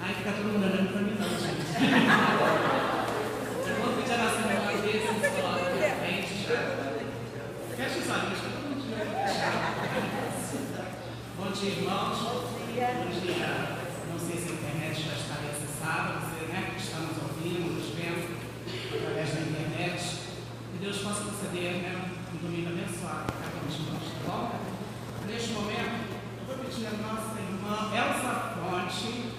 Aí fica todo mundo olhando pra mim, não, gente. Eu vou pedir a nossa irmã Maria, se você coloca aqui na frente, já. Fecha os olhos, que todo mundo te vê. Bom dia, irmãos. Bom dia. Não sei se a internet já está acessada, você, né, que está nos ouvindo, nos vendo através da internet. Que Deus possa conceder, né, um domingo abençoado para cada um de nós, tá bom? Neste momento, eu vou pedir a nossa irmã Elza Fonte,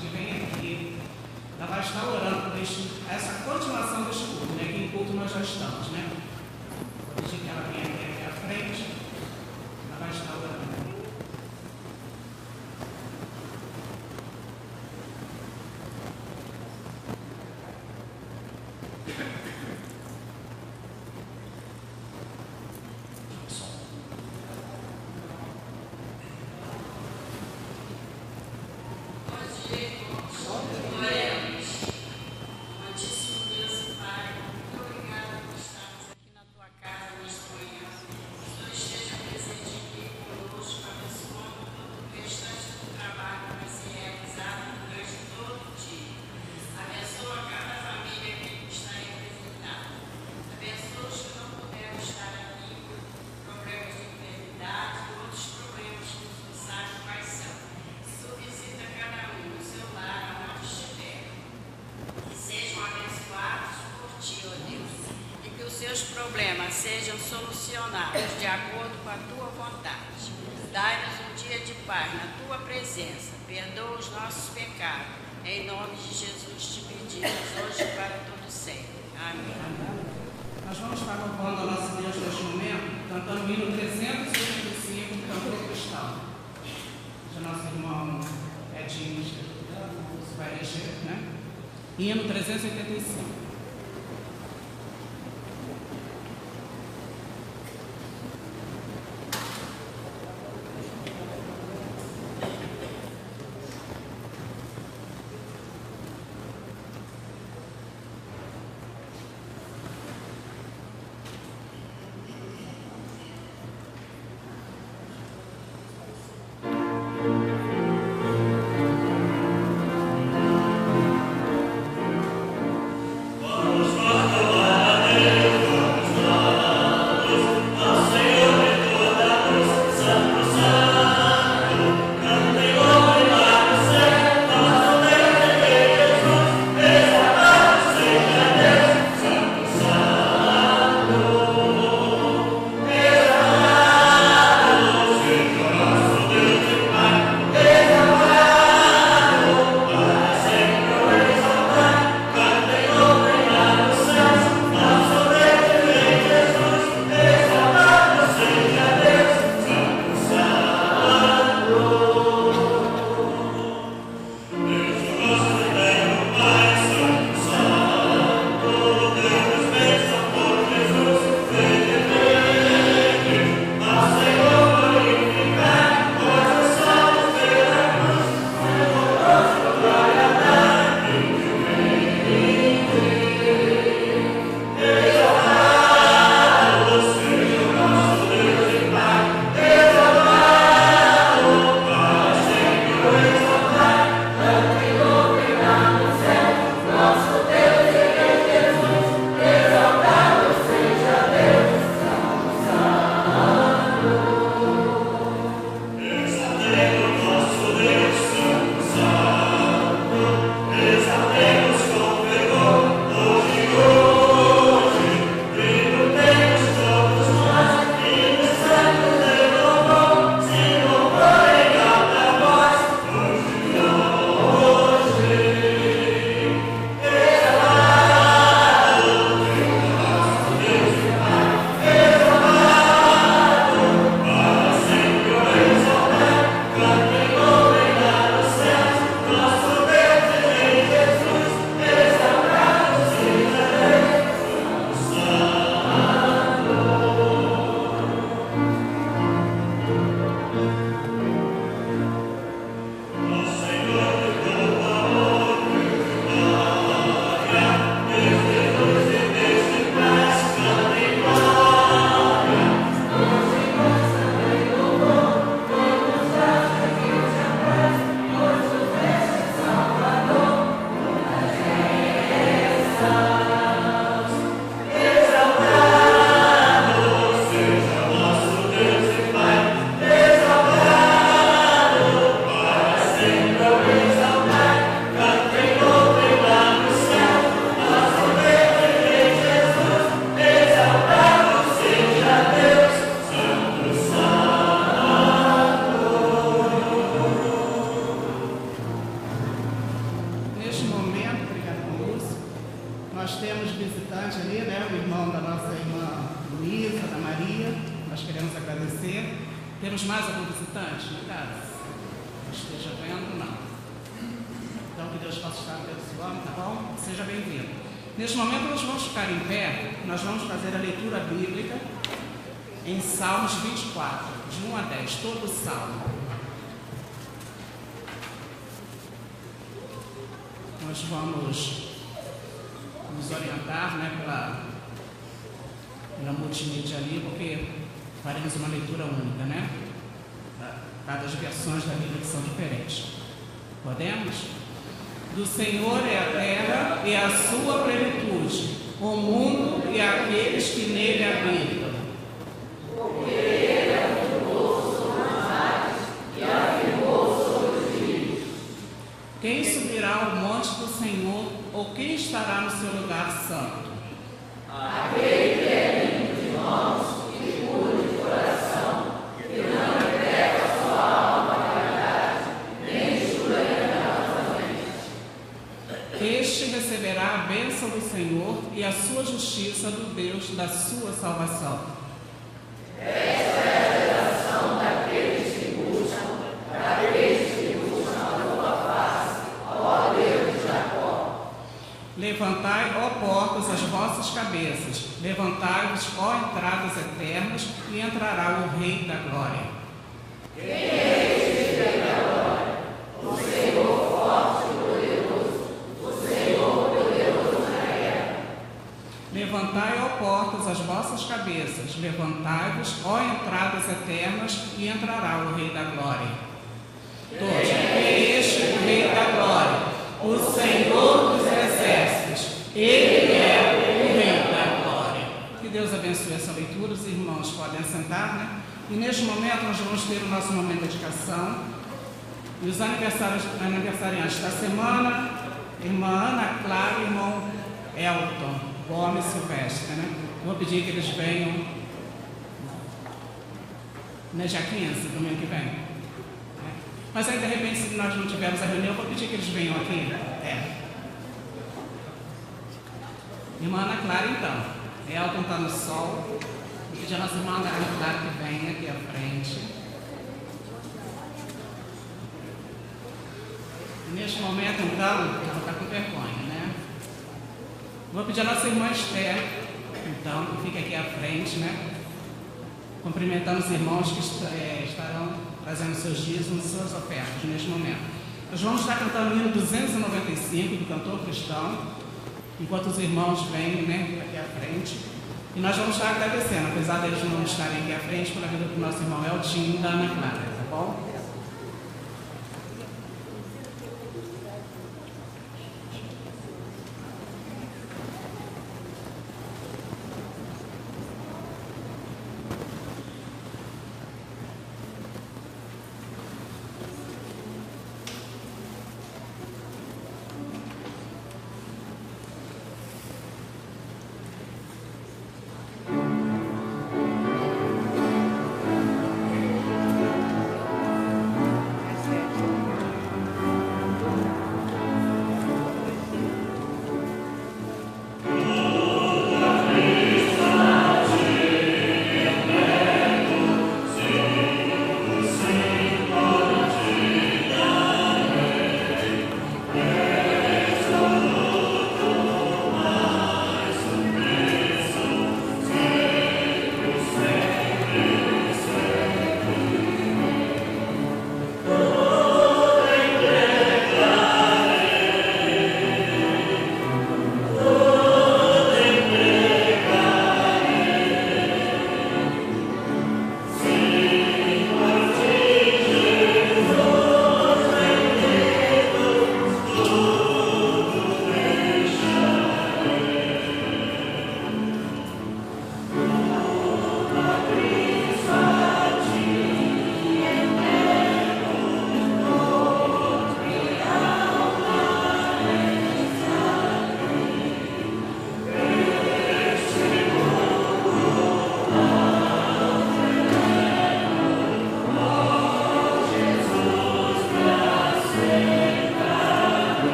que vem aqui, ela vai estar orando por essa continuação deste culto, né? Que em culto nós já estamos, né? Vou pedir que ela venha aqui à frente, ela vai estar orando. Sejam solucionados de acordo com a tua vontade. Dai-nos um dia de paz na tua presença. Perdoa os nossos pecados. Em nome de Jesus te pedimos hoje e para todo sempre. Amém. Nós vamos estar louvando a nosso Deus neste momento, cantando o hino 385, Cantor Cristão. O nosso irmão Edinho vai eleger, né? Hino 385. Oh agradecer. Temos mais algum visitante na casa? Não esteja vendo, não. Então, que Deus possa estar abençoando, tá bom? Seja bem-vindo. Neste momento, nós vamos ficar em pé, nós vamos fazer a leitura bíblica em Salmos 24, de 1 a 10, todo o salmo. Nós vamos nos orientar, né, pela multimídia ali, porque faremos uma leitura única, né? Cada versões da Bíblia que são diferentes. Podemos? Do Senhor é a terra e a sua plenitude, o mundo e aqueles que nele habitam. Porque ele afirmou sobre os mares e afirmou sobre os rios. Quem subirá ao monte do Senhor, ou quem estará no seu lugar santo? Aquele que é limpo de mãos e puro de coração, que não entrega a sua alma à vaidade, nem jura enganosamente. Este receberá a bênção do Senhor e a sua justiça do Deus da sua salvação. Esta é a geração daqueles que buscam a tua face, ó Deus de Jacó. Levantai, ó portas, as vossas cabeças, levantai-vos, ó entradas eternas, e entrará o Rei da Glória. Quem é este Rei da Glória? O Senhor forte e poderoso, o Senhor poderoso na guerra. Levantai, ó portas, as vossas cabeças, levantai-vos, ó entradas eternas, e entrará o Rei da Glória. Todos, quem é este Rei da Glória? O Senhor dos Exércitos, Ele é o Rei da Glória. Que Deus abençoe essa leitura, os irmãos podem sentar, né? E neste momento nós vamos ter o nosso momento de dedicação. E os aniversariantes da semana, irmã Ana Clara e irmão Elton Gomes Silvestre, né? Vou pedir que eles venham no dia 15, domingo que vem. Mas aí, de repente, se nós não tivermos a reunião, eu vou pedir que eles venham aqui. Irmã Ana Clara, então. Elton está no sol. Vou pedir a nossa irmã Ana Clara que venha aqui à frente. E neste momento, então, eu vou estar com vergonha, né? Vou pedir a nossa irmã Esther, então, que fique aqui à frente, né? Cumprimentando os irmãos que estarão trazendo seus dízimos e suas ofertas neste momento. Nós vamos estar cantando o hino 295 do cantor cristão, enquanto os irmãos vêm, né, aqui à frente. E nós vamos estar agradecendo, apesar deles não estarem aqui à frente, pela vida do nosso irmão Eltinho e da Ana Clara, tá bom?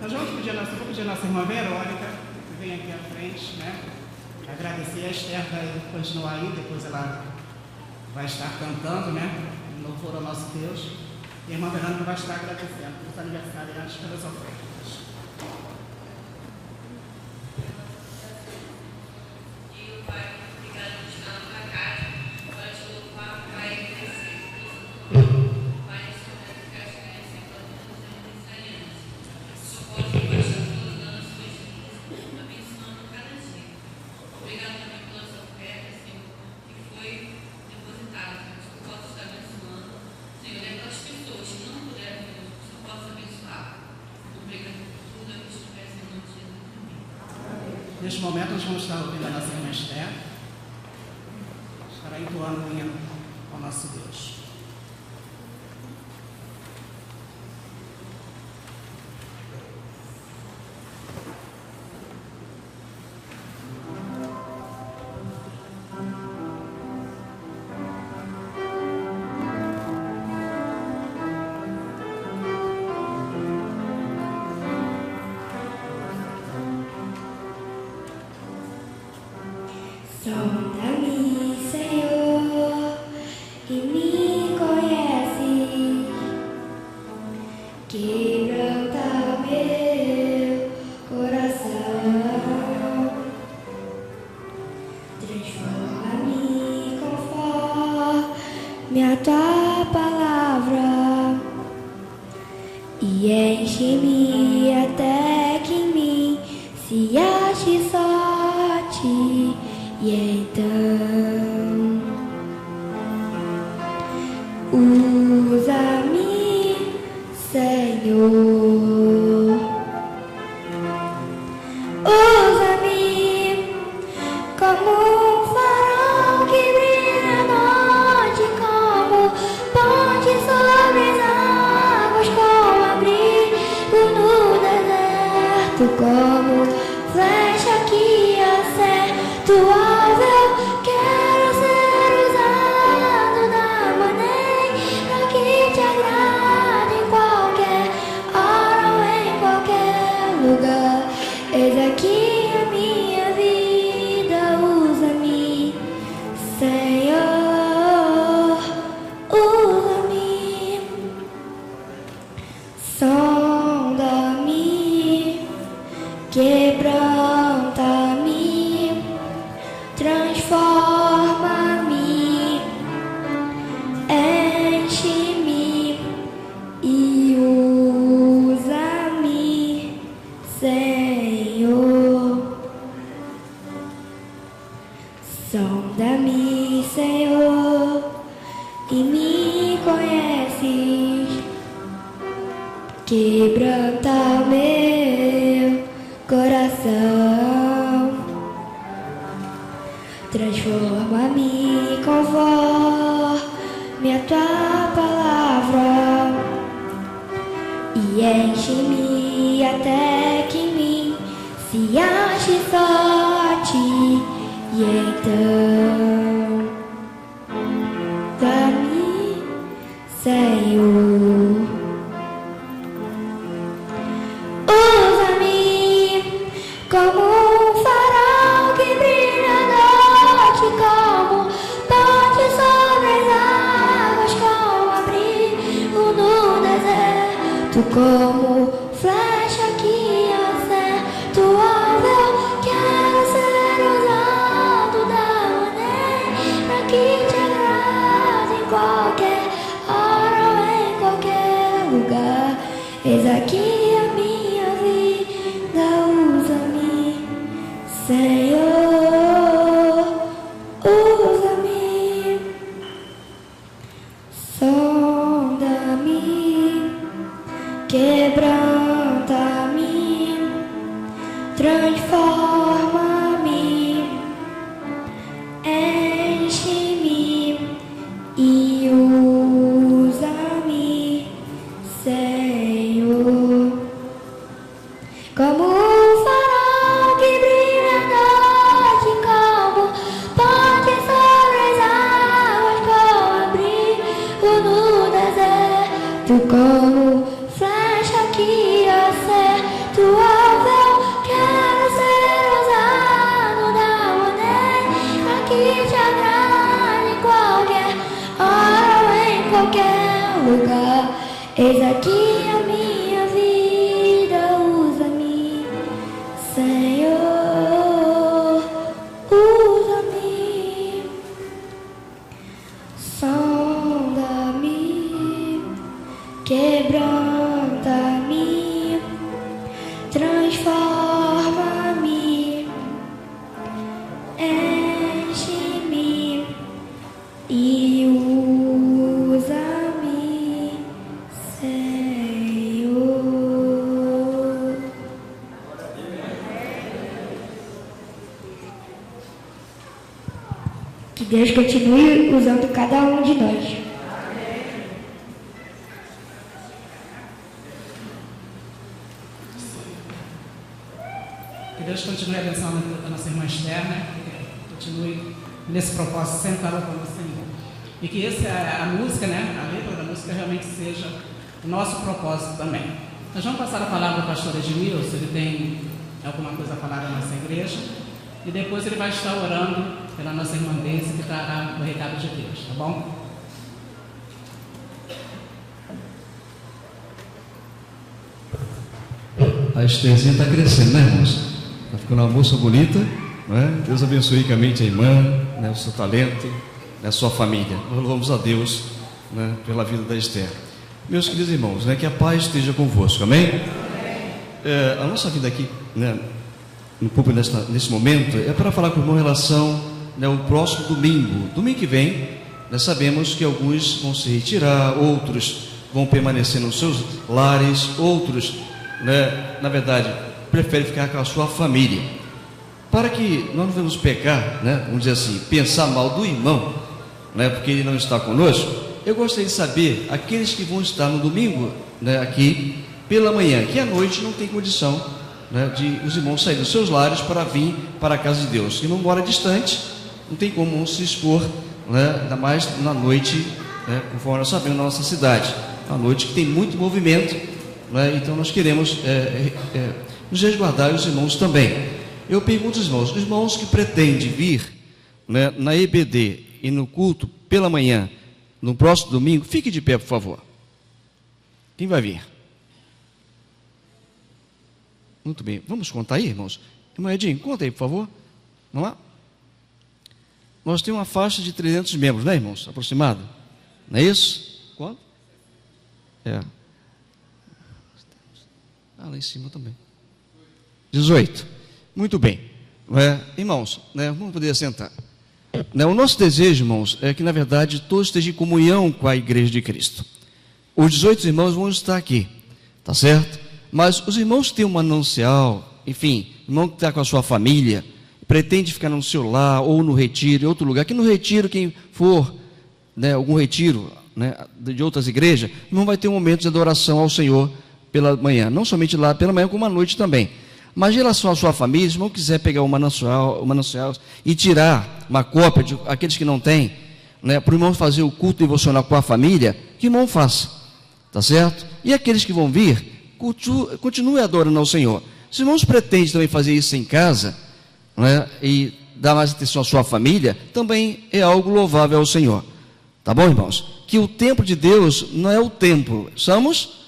Nós vou pedir a nossa irmã Verônica, que vem aqui à frente, né? Agradecer. A Esther vai continuar aí, depois ela vai estar cantando, né? Em louvor ao nosso Deus. E a irmã Verônica vai estar agradecendo os aniversariantes pelas ofertas. Neste momento, nós vamos estar ouvindo a nossa irmã Esther, estará entoando o hino ao nosso Deus. Sonda-me, Senhor, e me conhece, quebranta meu coração, transforma-me conforme a tua palavra e enche-me até que em mim se ache sorte. E então, usa-me, Senhor, usa-me como um farol que brilha à noite, como ponte sobre as águas, como abrigo no deserto, como flecha que acerta o alvo. Eu quero ser usado da maneira que te agrada, em qualquer hora ou em qualquer lugar. Eis aqui a minha vida, usa-me, Senhor, usa-me, sonda-me, quebranta-me, transforma-me, enche-me e usa-me, Senhor. Sonda-me, Senhor, e me conheces, quebranta meu coração, transforma-me conforme a tua palavra e enche-me até que em mim se ache sorte. E então, dá-me, Senhor, usa-me como um farol que brilha à noite, como ponte sobre as águas, como abrigo no deserto, como flecha que acerta o alvo. Eu quero ser usado da maneira que te agrada, em qualquer hora ou em qualquer lugar. Eis aqui a minha vida, usa-me, Senhor, usa-me, sonda-me, quebranta-me, transforma-me, enche-me e usa-me, Senhor, como um farol que brilha à noite, como ponte sobre as águas, como abrigo no deserto, como flecha que acerta o lugar. Eis aqui a minha vida, usa-me, Senhor, usa-me, sonda-me, quebranta-me, transforma-me, enche-me e usa-me, Senhor. Que Deus continue usando cada um de nós. Que Deus continue abençoando a nossa irmã Esther, né? Continue nesse propósito, sempre falando com o Senhor. E que a música, né? A letra da música realmente seja o nosso propósito também. Nós vamos passar a palavra ao pastor Edmilson, ele tem alguma coisa a falar da nossa igreja. E depois ele vai estar orando pela nossa irmã Bênção, que trará o recado de Deus, tá bom? A Estherzinha está crescendo, né, irmãos? Está ficando uma moça bonita, não é? Deus abençoe ricamente a irmã, né, o seu talento, né, a sua família. Nós louvamos a Deus, né, pela vida da Esther. Meus queridos irmãos, né, que a paz esteja convosco, amém? A nossa vida aqui, né, no público nesse momento, é para falar com o irmão em relação, né, ao próximo domingo que vem. Nós sabemos que alguns vão se retirar, outros vão permanecer nos seus lares, outros, né, na verdade, preferem ficar com a sua família. Para que nós não venhamos pecar, né, vamos dizer assim, pensar mal do irmão, né, porque ele não está conosco, eu gostaria de saber, aqueles que vão estar no domingo, né, aqui pela manhã, que à noite não tem condição, né, de os irmãos saírem dos seus lares para vir para a casa de Deus. Que não mora distante, não tem como se expor, né, ainda mais na noite, né, conforme nós sabemos na nossa cidade, uma noite que tem muito movimento, né, então nós queremos nos resguardar, e os irmãos também. Eu pergunto aos irmãos, os irmãos que pretendem vir, né, na EBD e no culto pela manhã, no próximo domingo, fique de pé, por favor. Quem vai vir? Muito bem, vamos contar aí, irmãos? Irmão Edinho, conta aí, por favor. Vamos lá? Nós temos uma faixa de 300 membros, né, irmãos? Aproximado. Não é isso? Quanto? Lá em cima também. 18. Muito bem. Irmãos, né, vamos poder sentar. O nosso desejo, irmãos, é que, na verdade, todos estejam em comunhão com a Igreja de Cristo. Os 18 irmãos vão estar aqui, tá certo? Mas os irmãos que têm um manancial, enfim, irmão que está com a sua família, pretende ficar no seu lar, ou no retiro, em outro lugar, que no retiro, quem for, né, algum retiro, né, de outras igrejas, não vai ter um momento de adoração ao Senhor pela manhã, não somente lá pela manhã, como à noite também. Mas em relação à sua família, se o irmão quiser pegar o manancial e tirar uma cópia de aqueles que não têm, né, para o irmão fazer o culto devocional com a família, que o irmão faça, tá certo? E aqueles que vão vir, continue adorando ao Senhor. Se os irmãos pretendem também fazer isso em casa, né, e dar mais atenção à sua família, também é algo louvável ao Senhor. Tá bom, irmãos? Que o templo de Deus não é o templo, somos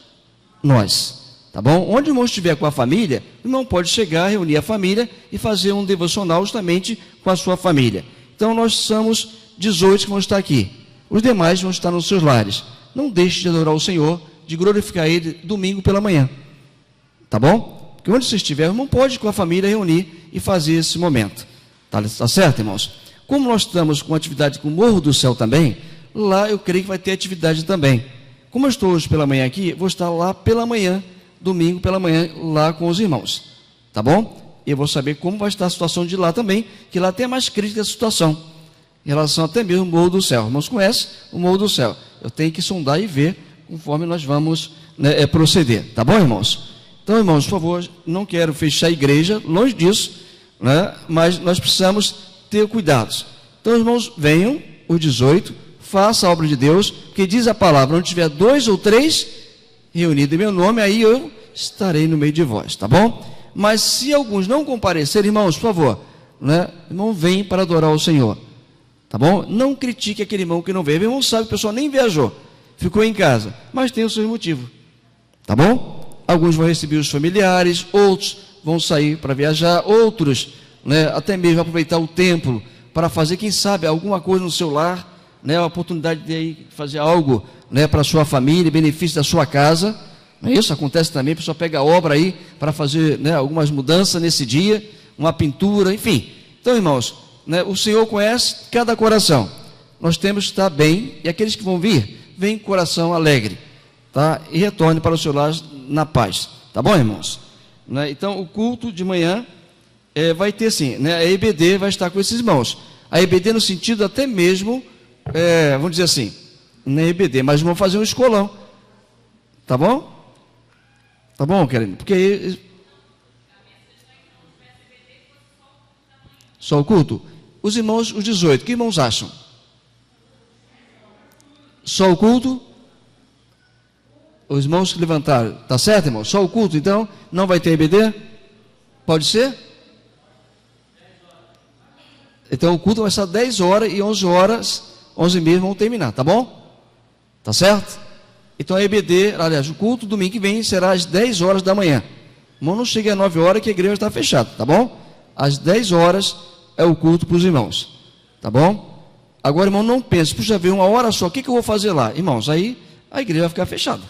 nós. Tá bom? Onde o irmão estiver com a família, o irmão pode chegar, reunir a família e fazer um devocional justamente com a sua família. Então nós somos 18 que vão estar aqui. Os demais vão estar nos seus lares. Não deixe de adorar o Senhor, de glorificar Ele domingo pela manhã. Tá bom? Porque onde você estiver, o irmão pode com a família reunir e fazer esse momento. Tá certo, irmãos? Como nós estamos com atividade com o Morro do Céu também, lá eu creio que vai ter atividade também. Como eu estou hoje pela manhã aqui, vou estar lá pela manhã, domingo pela manhã, lá com os irmãos. Tá bom? E eu vou saber como vai estar a situação de lá também, que lá tem a mais crítica a situação, em relação até mesmo ao Morro do Céu. Irmãos, conhecem o Morro do Céu? Eu tenho que sondar e ver conforme nós vamos, né, proceder. Tá bom, irmãos? Então, irmãos, por favor, não quero fechar a igreja, longe disso, né, mas nós precisamos ter cuidados. Então, irmãos, venham, os 18, faça a obra de Deus, que diz a palavra, onde tiver 2 ou 3 reunidos em meu nome, aí eu estarei no meio de vós, tá bom? Mas se alguns não comparecerem, irmãos, por favor, né, irmão, vem para adorar o Senhor, tá bom? Não critique aquele irmão que não veio. O irmão sabe que a pessoa nem viajou, ficou em casa, mas tem os seus motivos, tá bom? Alguns vão receber os familiares, outros vão sair para viajar, outros, né, até mesmo aproveitar o templo para fazer, quem sabe, alguma coisa no seu lar, né, a oportunidade de aí fazer algo, né, para a sua família, benefício da sua casa. Isso acontece também, a pessoa pega a obra aí para fazer, né, algumas mudanças nesse dia, uma pintura, enfim. Então, irmãos, né, o Senhor conhece cada coração. Nós temos que estar bem, e aqueles que vão vir, vem com coração alegre, tá? E retorne para o seu lar na paz, tá bom, irmãos? Né? Então, o culto de manhã vai ter sim, né? A EBD vai estar com esses irmãos. A EBD no sentido até mesmo, vamos dizer assim, não é EBD, mas vamos fazer um escolão, tá bom? Tá bom, querido? Porque aí, só o culto? Os irmãos, os 18, que irmãos acham? Só o culto? Os irmãos que levantaram, tá certo, irmão? Só o culto, então? Não vai ter EBD? Pode ser? Então o culto vai estar 10 horas e 11 horas, 11h30 vão terminar, tá bom? Tá certo? Então a EBD, aliás, o culto domingo que vem será às 10 horas da manhã. Irmão, não chegue às 9 horas que a igreja está fechada, tá bom? Às 10 horas é o culto para os irmãos, tá bom? Agora, irmão, não pense, puxa, veio uma hora só, o que eu vou fazer lá? Irmãos, aí a igreja vai ficar fechada.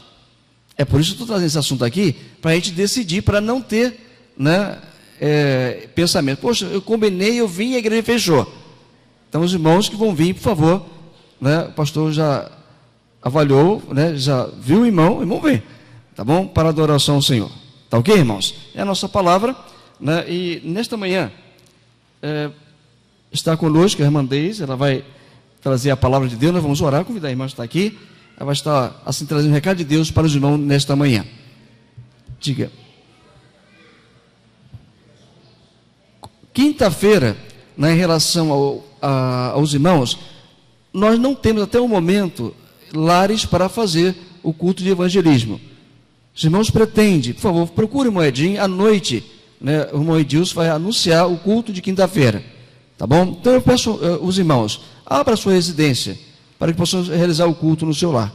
É por isso que eu estou trazendo esse assunto aqui, para a gente decidir, para não ter, né, pensamento. Poxa, eu combinei, eu vim e a igreja fechou. Então, os irmãos que vão vir, por favor, né, o pastor já avaliou, né, já viu o irmão vem, tá bom? Para a adoração ao Senhor. Tá ok, irmãos? É a nossa palavra, né, e nesta manhã está conosco a irmã Deise, ela vai trazer a palavra de Deus, nós vamos orar, convidar a irmã a estar aqui, ela vai estar assim trazendo o recado de Deus para os irmãos nesta manhã. Diga. Quinta-feira, né, em relação aos irmãos, nós não temos até o momento lares para fazer o culto de evangelismo. Os irmãos pretendem, por favor, procure o irmão Edinho, à noite, né, o irmão Edilson vai anunciar o culto de quinta-feira, tá bom? Então eu peço os irmãos, abra a sua residência, para que possam realizar o culto no seu lar,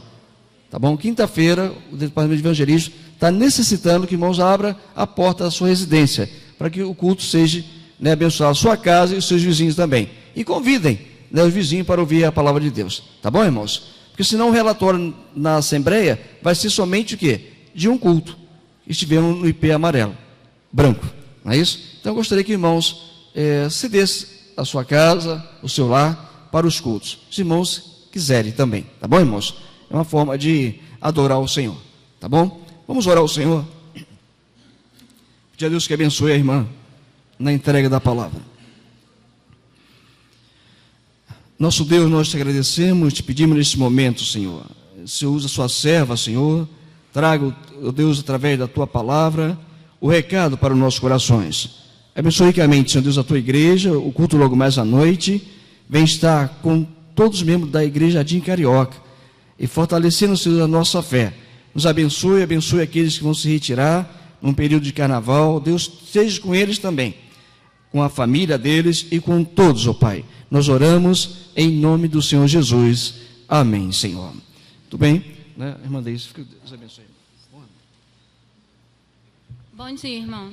tá bom? Quinta-feira, o departamento de evangelismo está necessitando que irmãos abra a porta da sua residência, para que o culto seja, né, abençoado a sua casa e os seus vizinhos também. E convidem, né, os vizinhos para ouvir a palavra de Deus, tá bom, irmãos? Porque senão o relatório na Assembleia vai ser somente o quê? De um culto. Estivemos no IP amarelo, branco, não é isso? Então eu gostaria que irmãos cedessem a sua casa, o seu lar, para os cultos. Os irmãos quiserem também, tá bom, irmãos? É uma forma de adorar o Senhor, tá bom? Vamos orar ao Senhor. Pedir a Deus que abençoe a irmã na entrega da palavra. Nosso Deus, nós te agradecemos, te pedimos neste momento, Senhor. O Senhor usa a sua serva, Senhor. Traga, ó Deus, através da tua palavra, o recado para os nossos corações. Abençoe ricamente, Senhor Deus, a tua igreja, o culto logo mais à noite. Vem estar com todos os membros da igreja Jardim Carioca e fortalecendo, Senhor, a nossa fé. Nos abençoe, abençoe aqueles que vão se retirar num período de carnaval. Deus, seja com eles também, com a família deles e com todos, ó Pai. Nós oramos em nome do Senhor Jesus. Amém, Senhor. Tudo bem? Né? Irmã Deise, Deus abençoe. Bom dia, irmãos.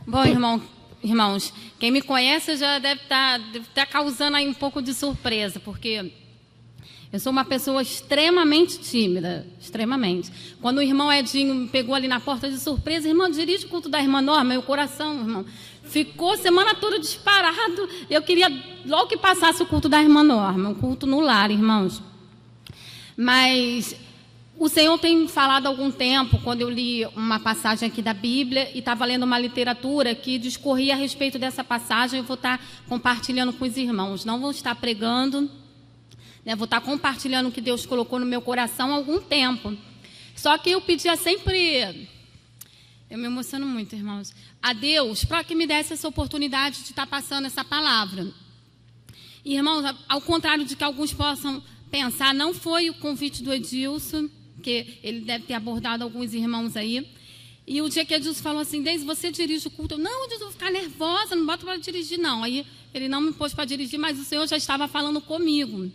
Bom, irmãos, quem me conhece já deve estar causando aí um pouco de surpresa, porque eu sou uma pessoa extremamente tímida, extremamente. Quando o irmão Edinho me pegou ali na porta de surpresa, irmão, dirige o culto da irmã Norma, meu coração, irmão, ficou a semana toda disparado. Eu queria logo que passasse o culto da irmã Norma, um culto no lar, irmãos. Mas o Senhor tem falado há algum tempo, quando eu li uma passagem aqui da Bíblia e estava lendo uma literatura que discorria a respeito dessa passagem, eu vou estar compartilhando com os irmãos. Não vou estar pregando, né, vou estar compartilhando o que Deus colocou no meu coração há algum tempo. Só que eu pedia sempre, eu me emociono muito, irmãos, a Deus para que me desse essa oportunidade de estar passando essa palavra. E, irmãos, ao contrário de que alguns possam pensar, não foi o convite do Edilson, que ele deve ter abordado alguns irmãos aí. E o dia que Edilson falou assim, Deise, você dirige o culto? Eu, não, Edilson, eu vou ficar nervosa, não bota para dirigir, não. Aí ele não me pôs para dirigir, mas o Senhor já estava falando comigo.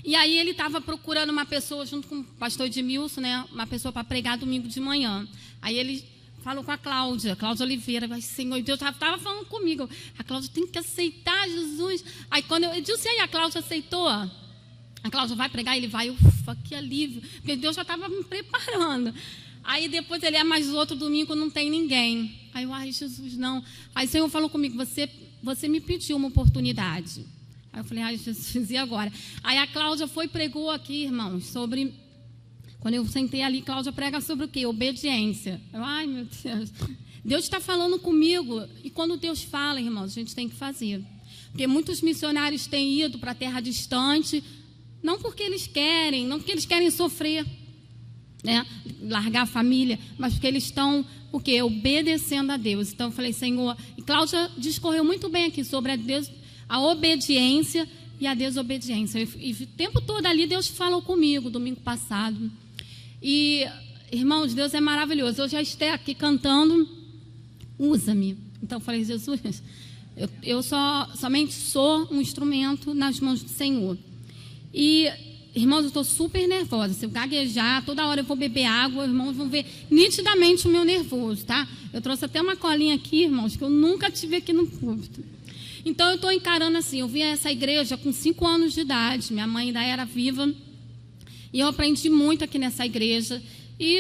E aí ele estava procurando uma pessoa, junto com o pastor Edmilson, né, uma pessoa para pregar domingo de manhã. Aí ele falou com a Cláudia Oliveira, mas, Senhor, Deus estava falando comigo. A Cláudia tem que aceitar Jesus. Aí quando eu disse, aí a Cláudia aceitou. A Cláudia vai pregar, ele vai, ufa, que alívio. Porque Deus já estava me preparando. Aí depois ele mas o outro domingo não tem ninguém. Aí eu, ai, Jesus, não. Aí o Senhor falou comigo, você me pediu uma oportunidade. Aí eu falei, ai, Jesus, e agora? Aí a Cláudia foi e pregou aqui, irmãos, sobre... Quando eu sentei ali, Cláudia prega sobre o quê? Obediência. Eu, ai, meu Deus. Deus está falando comigo. E quando Deus fala, irmãos, a gente tem que fazer. Porque muitos missionários têm ido para a terra distante, não porque eles querem, não porque eles querem sofrer, né, largar a família, mas porque eles estão, o quê? Obedecendo a Deus. Então eu falei, Senhor, e Cláudia discorreu muito bem aqui sobre a obediência e a desobediência. E o tempo todo ali Deus falou comigo, domingo passado. E, irmãos, Deus é maravilhoso. Eu já estou aqui cantando, usa-me. Então eu falei, Jesus, eu somente sou um instrumento nas mãos do Senhor. E, irmãos, eu estou super nervosa. Se eu gaguejar, toda hora eu vou beber água, irmãos vão ver nitidamente o meu nervoso, tá? Eu trouxe até uma colinha aqui, irmãos, que eu nunca tive aqui no púlpito. Então, eu estou encarando assim, eu vim a essa igreja com 5 anos de idade, minha mãe ainda era viva, e eu aprendi muito aqui nessa igreja, e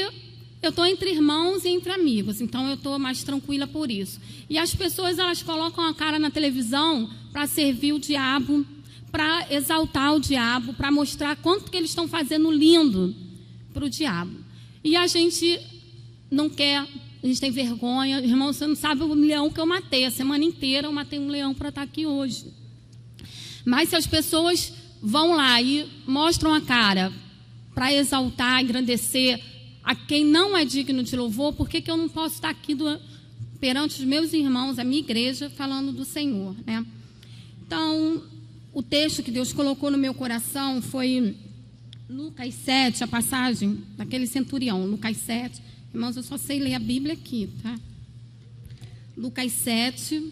eu estou entre irmãos e entre amigos, então eu estou mais tranquila por isso. E as pessoas, elas colocam a cara na televisão para servir o diabo, para exaltar o diabo, para mostrar quanto que eles estão fazendo lindo para o diabo. E a gente não quer, a gente tem vergonha. Irmão, você não sabe o leão que eu matei. A semana inteira eu matei um leão para estar aqui hoje. Mas se as pessoas vão lá e mostram a cara para exaltar, engrandecer a quem não é digno de louvor, por que eu não posso estar aqui perante os meus irmãos, a minha igreja, falando do Senhor, né? Então, o texto que Deus colocou no meu coração foi Lucas 7, a passagem daquele centurião, Lucas 7. Irmãos, eu só sei ler a Bíblia aqui, tá? Lucas 7,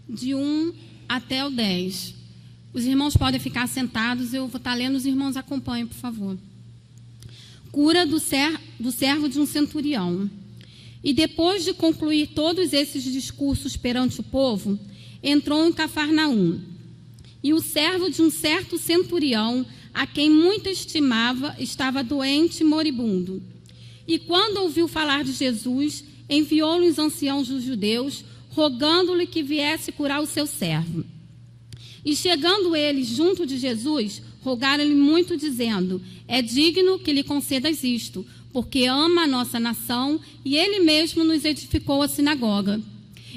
de 1 até o 10. Os irmãos podem ficar sentados, eu vou estar lendo, os irmãos acompanhem, por favor. Cura do servo de um centurião. E depois de concluir todos esses discursos perante o povo, entrou em Cafarnaum. E o servo de um certo centurião, a quem muito estimava, estava doente e moribundo. E quando ouviu falar de Jesus, enviou-lhe os anciãos dos judeus, rogando-lhe que viesse curar o seu servo. E chegando eles junto de Jesus, rogaram-lhe muito, dizendo, é digno que lhe concedas isto, porque ama a nossa nação, e ele mesmo nos edificou a sinagoga.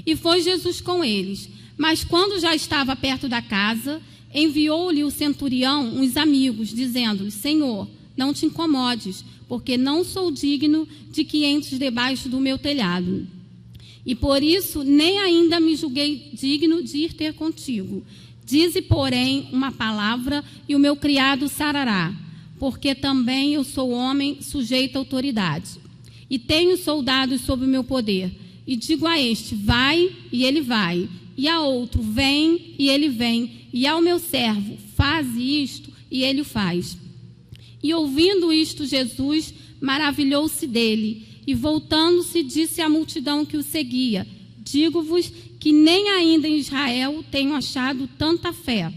E foi Jesus com eles. Mas quando já estava perto da casa, enviou-lhe o centurião uns amigos, dizendo-lhe, Senhor, não te incomodes, porque não sou digno de que entres debaixo do meu telhado. E por isso nem ainda me julguei digno de ir ter contigo. Dize, porém, uma palavra e o meu criado sarará, porque também eu sou homem sujeito à autoridade. E tenho soldados sob o meu poder. E digo a este, vai, e ele vai. E a outro, vem, e ele vem. E ao meu servo, faze isto, e ele o faz. E ouvindo isto, Jesus maravilhou-se dele. E voltando-se, disse à multidão que o seguia, digo-vos que nem ainda em Israel tenho achado tanta fé.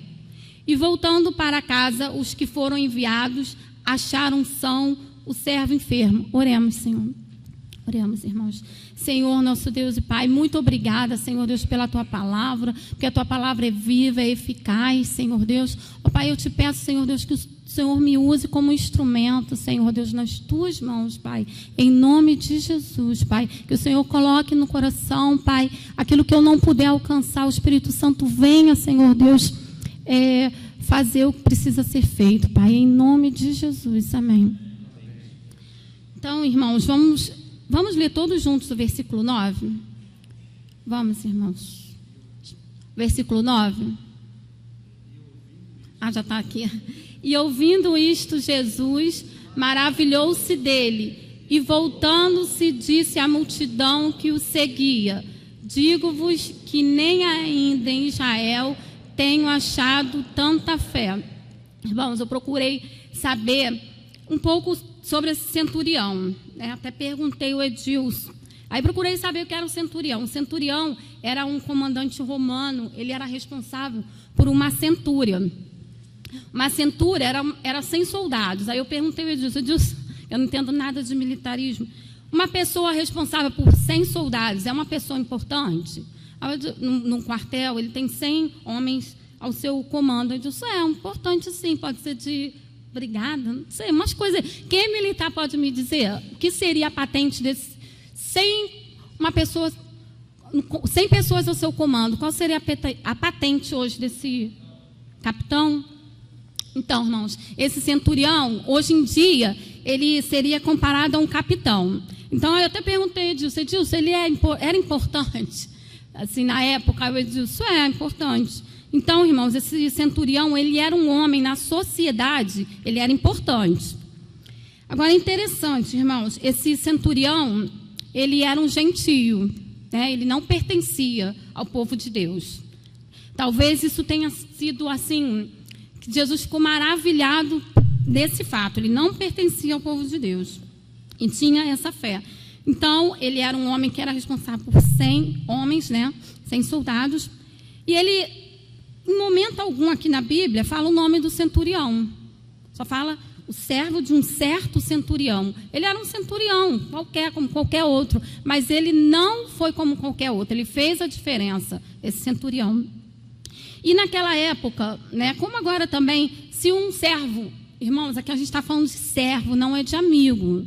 E voltando para casa, os que foram enviados acharam são o servo enfermo. Oremos, Senhor. Oremos, irmãos. Senhor, nosso Deus e Pai, muito obrigada, Senhor Deus, pela Tua palavra, porque a Tua palavra é viva, é eficaz, Senhor Deus. Ó Pai, eu te peço, Senhor Deus, que o Senhor me use como instrumento, Senhor Deus, nas Tuas mãos, Pai, em nome de Jesus, Pai, que o Senhor coloque no coração, Pai, aquilo que eu não puder alcançar, o Espírito Santo venha, Senhor Deus, fazer o que precisa ser feito, Pai, em nome de Jesus, amém. Então, irmãos, vamos ler todos juntos o versículo 9? Vamos, irmãos. Versículo 9. Já está aqui. E ouvindo isto, Jesus maravilhou-se dele E voltando-se, disse à multidão que o seguia: digo-vos que nem ainda em Israel tenho achado tanta fé. Irmãos, eu procurei saber um pouco sobre esse centurião, né? Até perguntei ao Edilson. Aí procurei saber o que era o centurião. O centurião era um comandante romano, ele era responsável por uma centúria. Uma centúria era 100 soldados. Aí eu perguntei ao Edilson, eu não entendo nada de militarismo. Uma pessoa responsável por 100 soldados é uma pessoa importante? Num quartel, ele tem 100 homens ao seu comando. Eu disse, importante sim, pode ser de brigada, não sei, umas coisas. Quem militar pode me dizer o que seria a patente desse 100 pessoas ao seu comando? Qual seria a patente hoje desse capitão? Então, irmãos, esse centurião, hoje em dia, ele seria comparado a um capitão. Então, eu até perguntei a Edilson, ele era importante? Assim, na época, eu disse, é importante. Então, irmãos, esse centurião, ele era um homem na sociedade, ele era importante. Agora, é interessante, irmãos, esse centurião, ele era um gentio, né? Ele não pertencia ao povo de Deus. Talvez isso tenha sido assim, que Jesus ficou maravilhado desse fato, ele não pertencia ao povo de Deus e tinha essa fé. Então, ele era um homem que era responsável por 100 homens, né? 100 soldados, e ele, em momento algum aqui na Bíblia, fala o nome do centurião. Só fala o servo de um certo centurião. Ele era um centurião, como qualquer outro, mas ele não foi como qualquer outro. Ele fez a diferença, esse centurião. E naquela época, né, como agora também, se um servo, irmãos, aqui a gente está falando de servo, não é de amigo.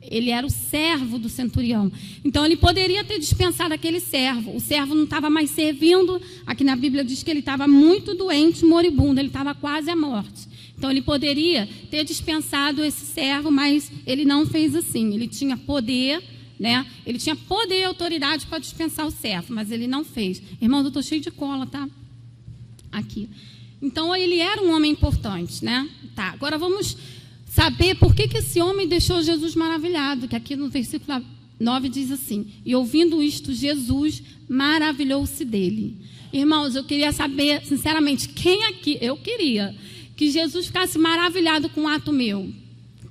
Ele era o servo do centurião. Então, ele poderia ter dispensado aquele servo. O servo não estava mais servindo. Aqui na Bíblia diz que ele estava muito doente, moribundo. Ele estava quase à morte. Então, ele poderia ter dispensado esse servo, mas ele não fez assim. Ele tinha poder, né? Ele tinha poder e autoridade para dispensar o servo, mas ele não fez. Irmãos, eu estou cheio de cola, tá? Aqui. Então, ele era um homem importante, né? Tá, agora vamos saber por que esse homem deixou Jesus maravilhado, que aqui no versículo 9 diz assim: e ouvindo isto, Jesus maravilhou-se dele. Irmãos, eu queria saber, sinceramente, quem aqui, eu queria que Jesus ficasse maravilhado com um ato meu.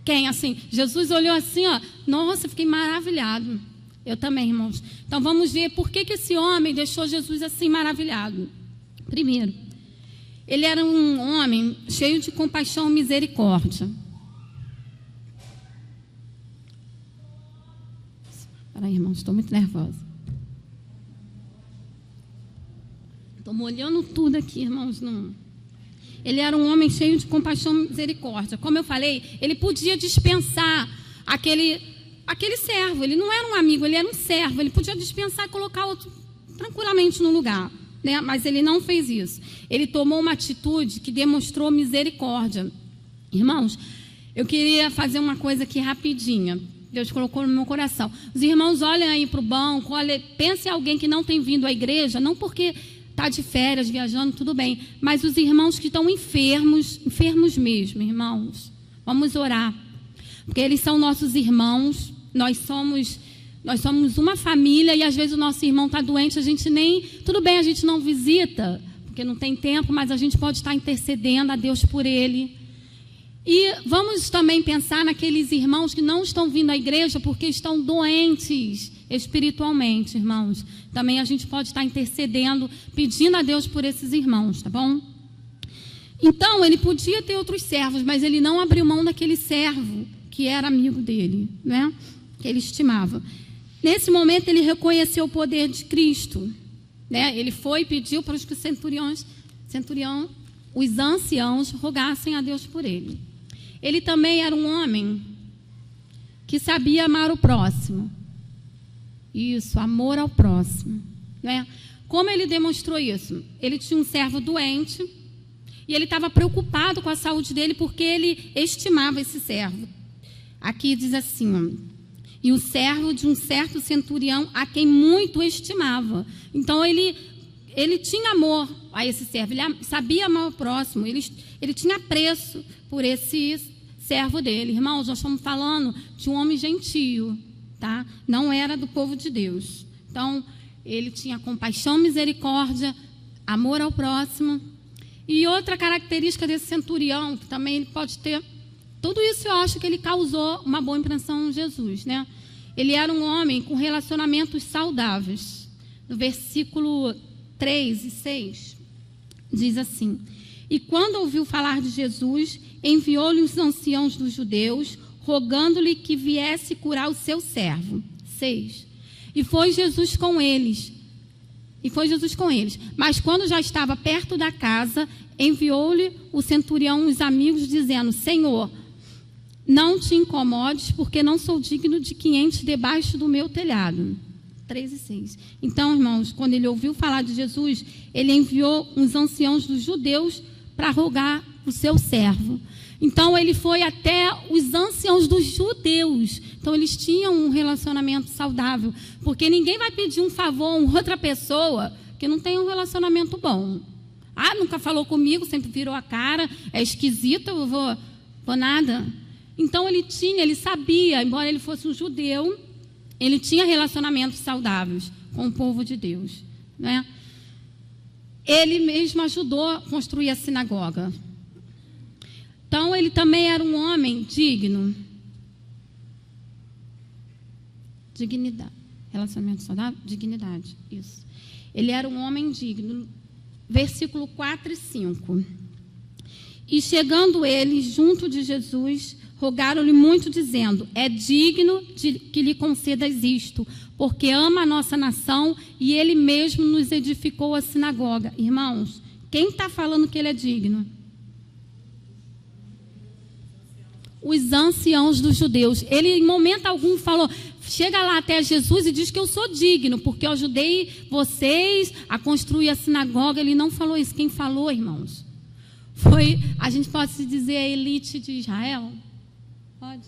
Quem, assim? Jesus olhou assim, ó, nossa, fiquei maravilhado. Eu também, irmãos. Então, vamos ver por que esse homem deixou Jesus assim maravilhado. Primeiro, ele era um homem cheio de compaixão e misericórdia. Peraí, irmãos, estou muito nervosa. Estou molhando tudo aqui, irmãos. Não. Ele era um homem cheio de compaixão e misericórdia. Como eu falei, ele podia dispensar aquele servo. Ele não era um amigo, ele era um servo. Ele podia dispensar e colocar outro tranquilamente no lugar, né? Mas ele não fez isso. Ele tomou uma atitude que demonstrou misericórdia. Irmãos, eu queria fazer uma coisa aqui rapidinha. Deus colocou no meu coração. Os irmãos olhem aí para o banco, pense em alguém que não tem vindo à igreja, não porque está de férias, viajando, tudo bem, mas os irmãos que estão enfermos mesmo, irmãos. Vamos orar, porque eles são nossos irmãos, nós somos uma família e às vezes o nosso irmão está doente, a gente nem, tudo bem, a gente não visita, porque não tem tempo, mas a gente pode estar intercedendo a Deus por ele. E vamos também pensar naqueles irmãos que não estão vindo à igreja porque estão doentes espiritualmente, irmãos. Também a gente pode estar intercedendo, pedindo a Deus por esses irmãos, tá bom? Então, ele podia ter outros servos, mas ele não abriu mão daquele servo que era amigo dele, né? Que ele estimava. Nesse momento, ele reconheceu o poder de Cristo, né? Ele foi e pediu para os que os anciãos rogassem a Deus por ele. Ele também era um homem que sabia amar o próximo. Isso, amor ao próximo, né? Como ele demonstrou isso? Ele tinha um servo doente e ele estava preocupado com a saúde dele porque ele estimava esse servo. Aqui diz assim, ó, e o servo de um certo centurião a quem muito estimava. Então, ele tinha amor a esse servo, ele sabia amar o próximo, ele tinha apreço por esse servo dele. Irmãos, nós estamos falando de um homem gentio, tá? Não era do povo de Deus. Então, ele tinha compaixão, misericórdia, amor ao próximo. E outra característica desse centurião, que também ele pode ter, tudo isso eu acho que ele causou uma boa impressão em Jesus, né? Ele era um homem com relacionamentos saudáveis. No versículo 3 e 6, diz assim: e quando ouviu falar de Jesus, enviou-lhe os anciãos dos judeus, rogando-lhe que viesse curar o seu servo. 6. E foi Jesus com eles. Mas quando já estava perto da casa, enviou-lhe o centurião os amigos, dizendo: Senhor, não te incomodes, porque não sou digno de que entres debaixo do meu telhado. 3 e 6. Então, irmãos, quando ele ouviu falar de Jesus, ele enviou uns anciãos dos judeus para rogar o seu servo. Então, ele foi até os anciãos dos judeus. Então, eles tinham um relacionamento saudável. Porque ninguém vai pedir um favor a outra pessoa que não tem um relacionamento bom. Ah, nunca falou comigo, sempre virou a cara, é esquisita, eu vou nada. Então, ele sabia, embora ele fosse um judeu, ele tinha relacionamentos saudáveis com o povo de Deus, né? Ele mesmo ajudou a construir a sinagoga. Então, ele também era um homem digno. Dignidade. Relacionamento saudável? Dignidade. Isso. Ele era um homem digno. Versículo 4 e 5. E chegando eles junto de Jesus, rogaram-lhe muito, dizendo: é digno de que lhe concedas isto, porque ama a nossa nação e ele mesmo nos edificou a sinagoga. Irmãos, quem está falando que ele é digno? Os anciãos dos judeus. Ele, em momento algum, falou: chega lá até Jesus e diz que eu sou digno, porque eu ajudei vocês a construir a sinagoga. Ele não falou isso. Quem falou, irmãos, foi, a gente pode se dizer, a elite de Israel. Pode?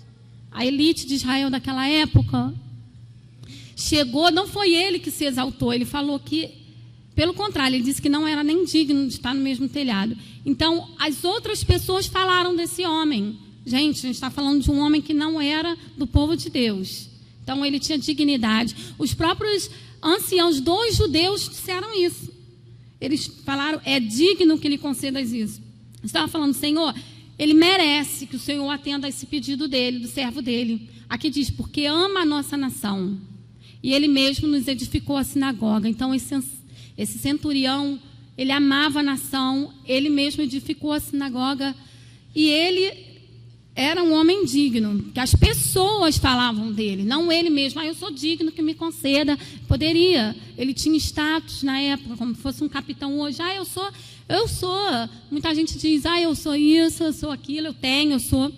A elite de Israel daquela época. Chegou, não foi ele que se exaltou. Ele falou que, pelo contrário, ele disse que não era nem digno de estar no mesmo telhado. Então, as outras pessoas falaram desse homem. Gente, a gente está falando de um homem que não era do povo de Deus. Então, ele tinha dignidade. Os próprios anciãos dos judeus disseram isso. Eles falaram: é digno que lhe concedas isso. Estava falando: Senhor, ele merece que o Senhor atenda a esse pedido dele, do servo dele. Aqui diz: porque ama a nossa nação. E ele mesmo nos edificou a sinagoga. Então, esse centurião, ele amava a nação, ele mesmo edificou a sinagoga. E ele era um homem digno, que as pessoas falavam dele, não ele mesmo. Eu sou digno que me conceda. Poderia. Ele tinha status na época, como se fosse um capitão hoje. Eu sou. Muita gente diz: eu sou isso, eu sou aquilo, eu tenho, eu sou.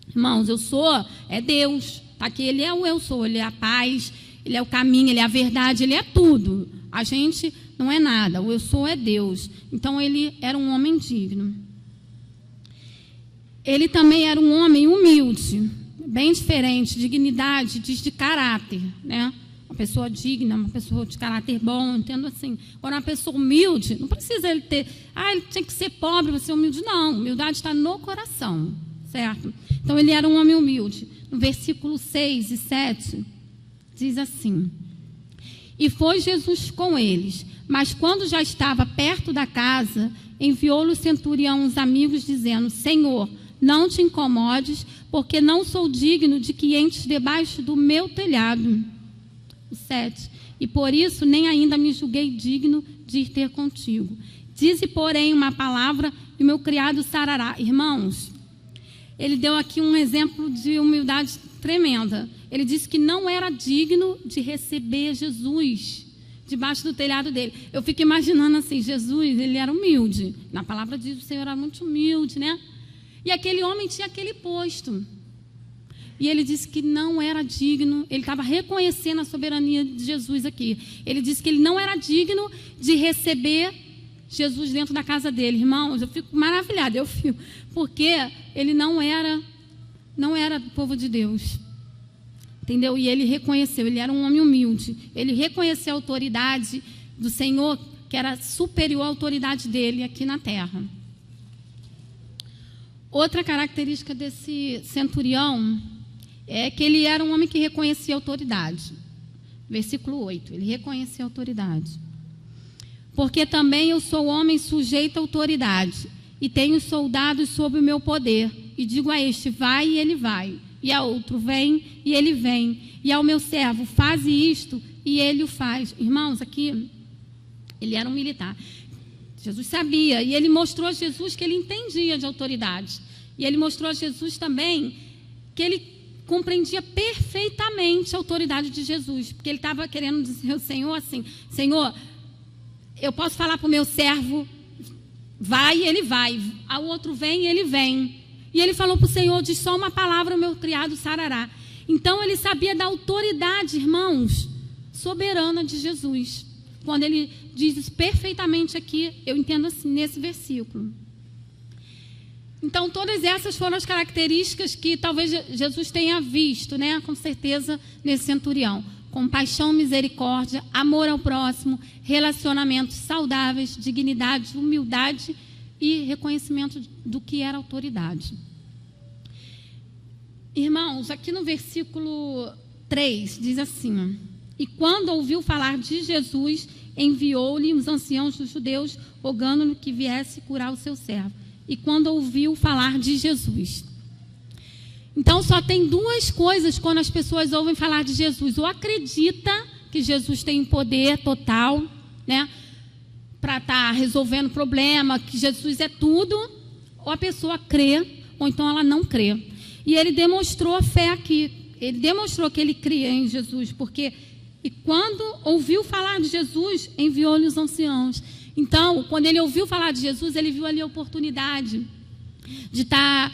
Irmãos, eu sou, é Deus. Aqui ele é o eu sou, ele é a paz, ele é o caminho, ele é a verdade, ele é tudo. A gente não é nada, o eu sou é Deus. Então, ele era um homem digno. Ele também era um homem humilde, bem diferente. Dignidade diz de caráter, né? Uma pessoa digna, uma pessoa de caráter bom, entendo assim. Agora, uma pessoa humilde, não precisa ele ter... ele tem que ser pobre para ser humilde. Não, humildade está no coração, certo? Então, ele era um homem humilde. No versículo 6 e 7, diz assim: e foi Jesus com eles, mas quando já estava perto da casa, enviou-lhe o centurião uns amigos, dizendo: Senhor, não te incomodes, porque não sou digno de que entres debaixo do meu telhado. O 7. E por isso nem ainda me julguei digno de ir ter contigo. Dize, porém, uma palavra e o meu criado sarará. Irmãos, ele deu aqui um exemplo de humildade tremenda. Ele disse que não era digno de receber Jesus debaixo do telhado dele. Eu fico imaginando assim, Jesus, ele era humilde. Na palavra diz: o Senhor era muito humilde, né? E aquele homem tinha aquele posto. E ele disse que não era digno. Ele estava reconhecendo a soberania de Jesus aqui. Ele disse que ele não era digno de receber Jesus dentro da casa dele. Irmãos, eu fico maravilhada. Porque ele não era do povo de Deus. Entendeu? E ele reconheceu. Ele era um homem humilde. Ele reconheceu a autoridade do Senhor, que era superior à autoridade dele aqui na terra. Outra característica desse centurião é que ele era um homem que reconhecia autoridade. Versículo 8, ele reconhecia autoridade. Porque também eu sou homem sujeito à autoridade, e tenho soldados sob o meu poder, e digo a este, vai, e ele vai, e a outro, vem, e ele vem, e ao meu servo, faze isto, e ele o faz. Irmãos, aqui, ele era um militar. Jesus sabia, e ele mostrou a Jesus que ele entendia de autoridade. E ele mostrou a Jesus também que ele compreendia perfeitamente a autoridade de Jesus, porque ele estava querendo dizer ao Senhor assim, Senhor, eu posso falar para o meu servo, vai, ele vai, ao outro vem, ele vem. E ele falou para o Senhor, diz só uma palavra, o meu criado sarará. Então ele sabia da autoridade, irmãos, soberana de Jesus. Quando ele diz isso perfeitamente aqui, eu entendo assim, nesse versículo. Então, todas essas foram as características que talvez Jesus tenha visto, né? Com certeza, nesse centurião. Compaixão, misericórdia, amor ao próximo, relacionamentos saudáveis, dignidade, humildade e reconhecimento do que era autoridade. Irmãos, aqui no versículo 3, diz assim, e quando ouviu falar de Jesus, enviou-lhe os anciãos dos judeus, rogando-lhe que viesse curar o seu servo. E quando ouviu falar de Jesus. Então, só tem duas coisas quando as pessoas ouvem falar de Jesus. Ou acredita que Jesus tem poder total, né, para estar resolvendo problema, que Jesus é tudo, ou a pessoa crê, ou então ela não crê. E ele demonstrou a fé aqui. Ele demonstrou que ele cria em Jesus, porque e quando ouviu falar de Jesus, enviou-lhe os anciãos. Então, quando ele ouviu falar de Jesus, ele viu ali a oportunidade de estar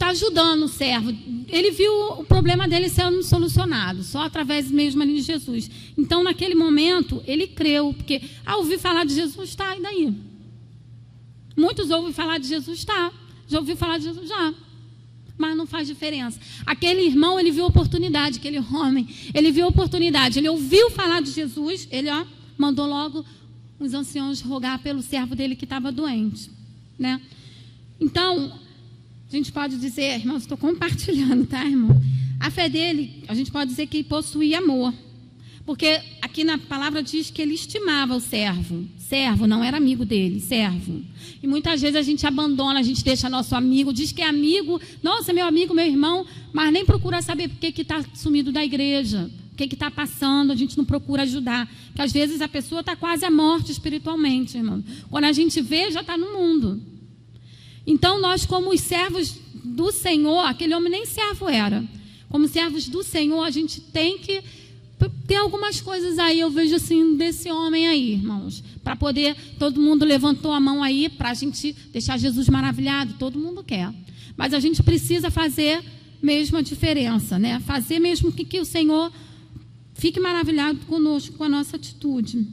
ajudando o servo. Ele viu o problema dele sendo solucionado, só através mesmo ali de Jesus. Então, naquele momento, ele creu, porque ouvir falar de Jesus, tá, e daí? Muitos ouvem falar de Jesus, tá. Já ouviu falar de Jesus? Já. Mas não faz diferença. Aquele irmão, ele viu a oportunidade, aquele homem, ele viu a oportunidade. Ele ouviu falar de Jesus, ele mandou logo os anciãos rogar pelo servo dele que estava doente, né? Então, a gente pode dizer, irmãos, estou compartilhando, tá, irmão? A fé dele, a gente pode dizer que possuía amor, porque aqui na palavra diz que ele estimava o servo. Servo, não era amigo dele, servo. E muitas vezes a gente abandona, a gente deixa nosso amigo, diz que é amigo, nossa, meu amigo, meu irmão, mas nem procura saber por que está sumido da igreja. O que está passando, a gente não procura ajudar. Porque às vezes a pessoa está quase à morte espiritualmente, irmão. Quando a gente vê, já está no mundo. Então, nós, como os servos do Senhor, aquele homem nem servo era. Como servos do Senhor, a gente tem que ter algumas coisas aí, eu vejo assim, desse homem aí, irmãos. Para poder, todo mundo levantou a mão aí, para a gente deixar Jesus maravilhado, todo mundo quer. Mas a gente precisa fazer mesmo a diferença, né? Fazer mesmo que o Senhor fique maravilhado conosco, com a nossa atitude.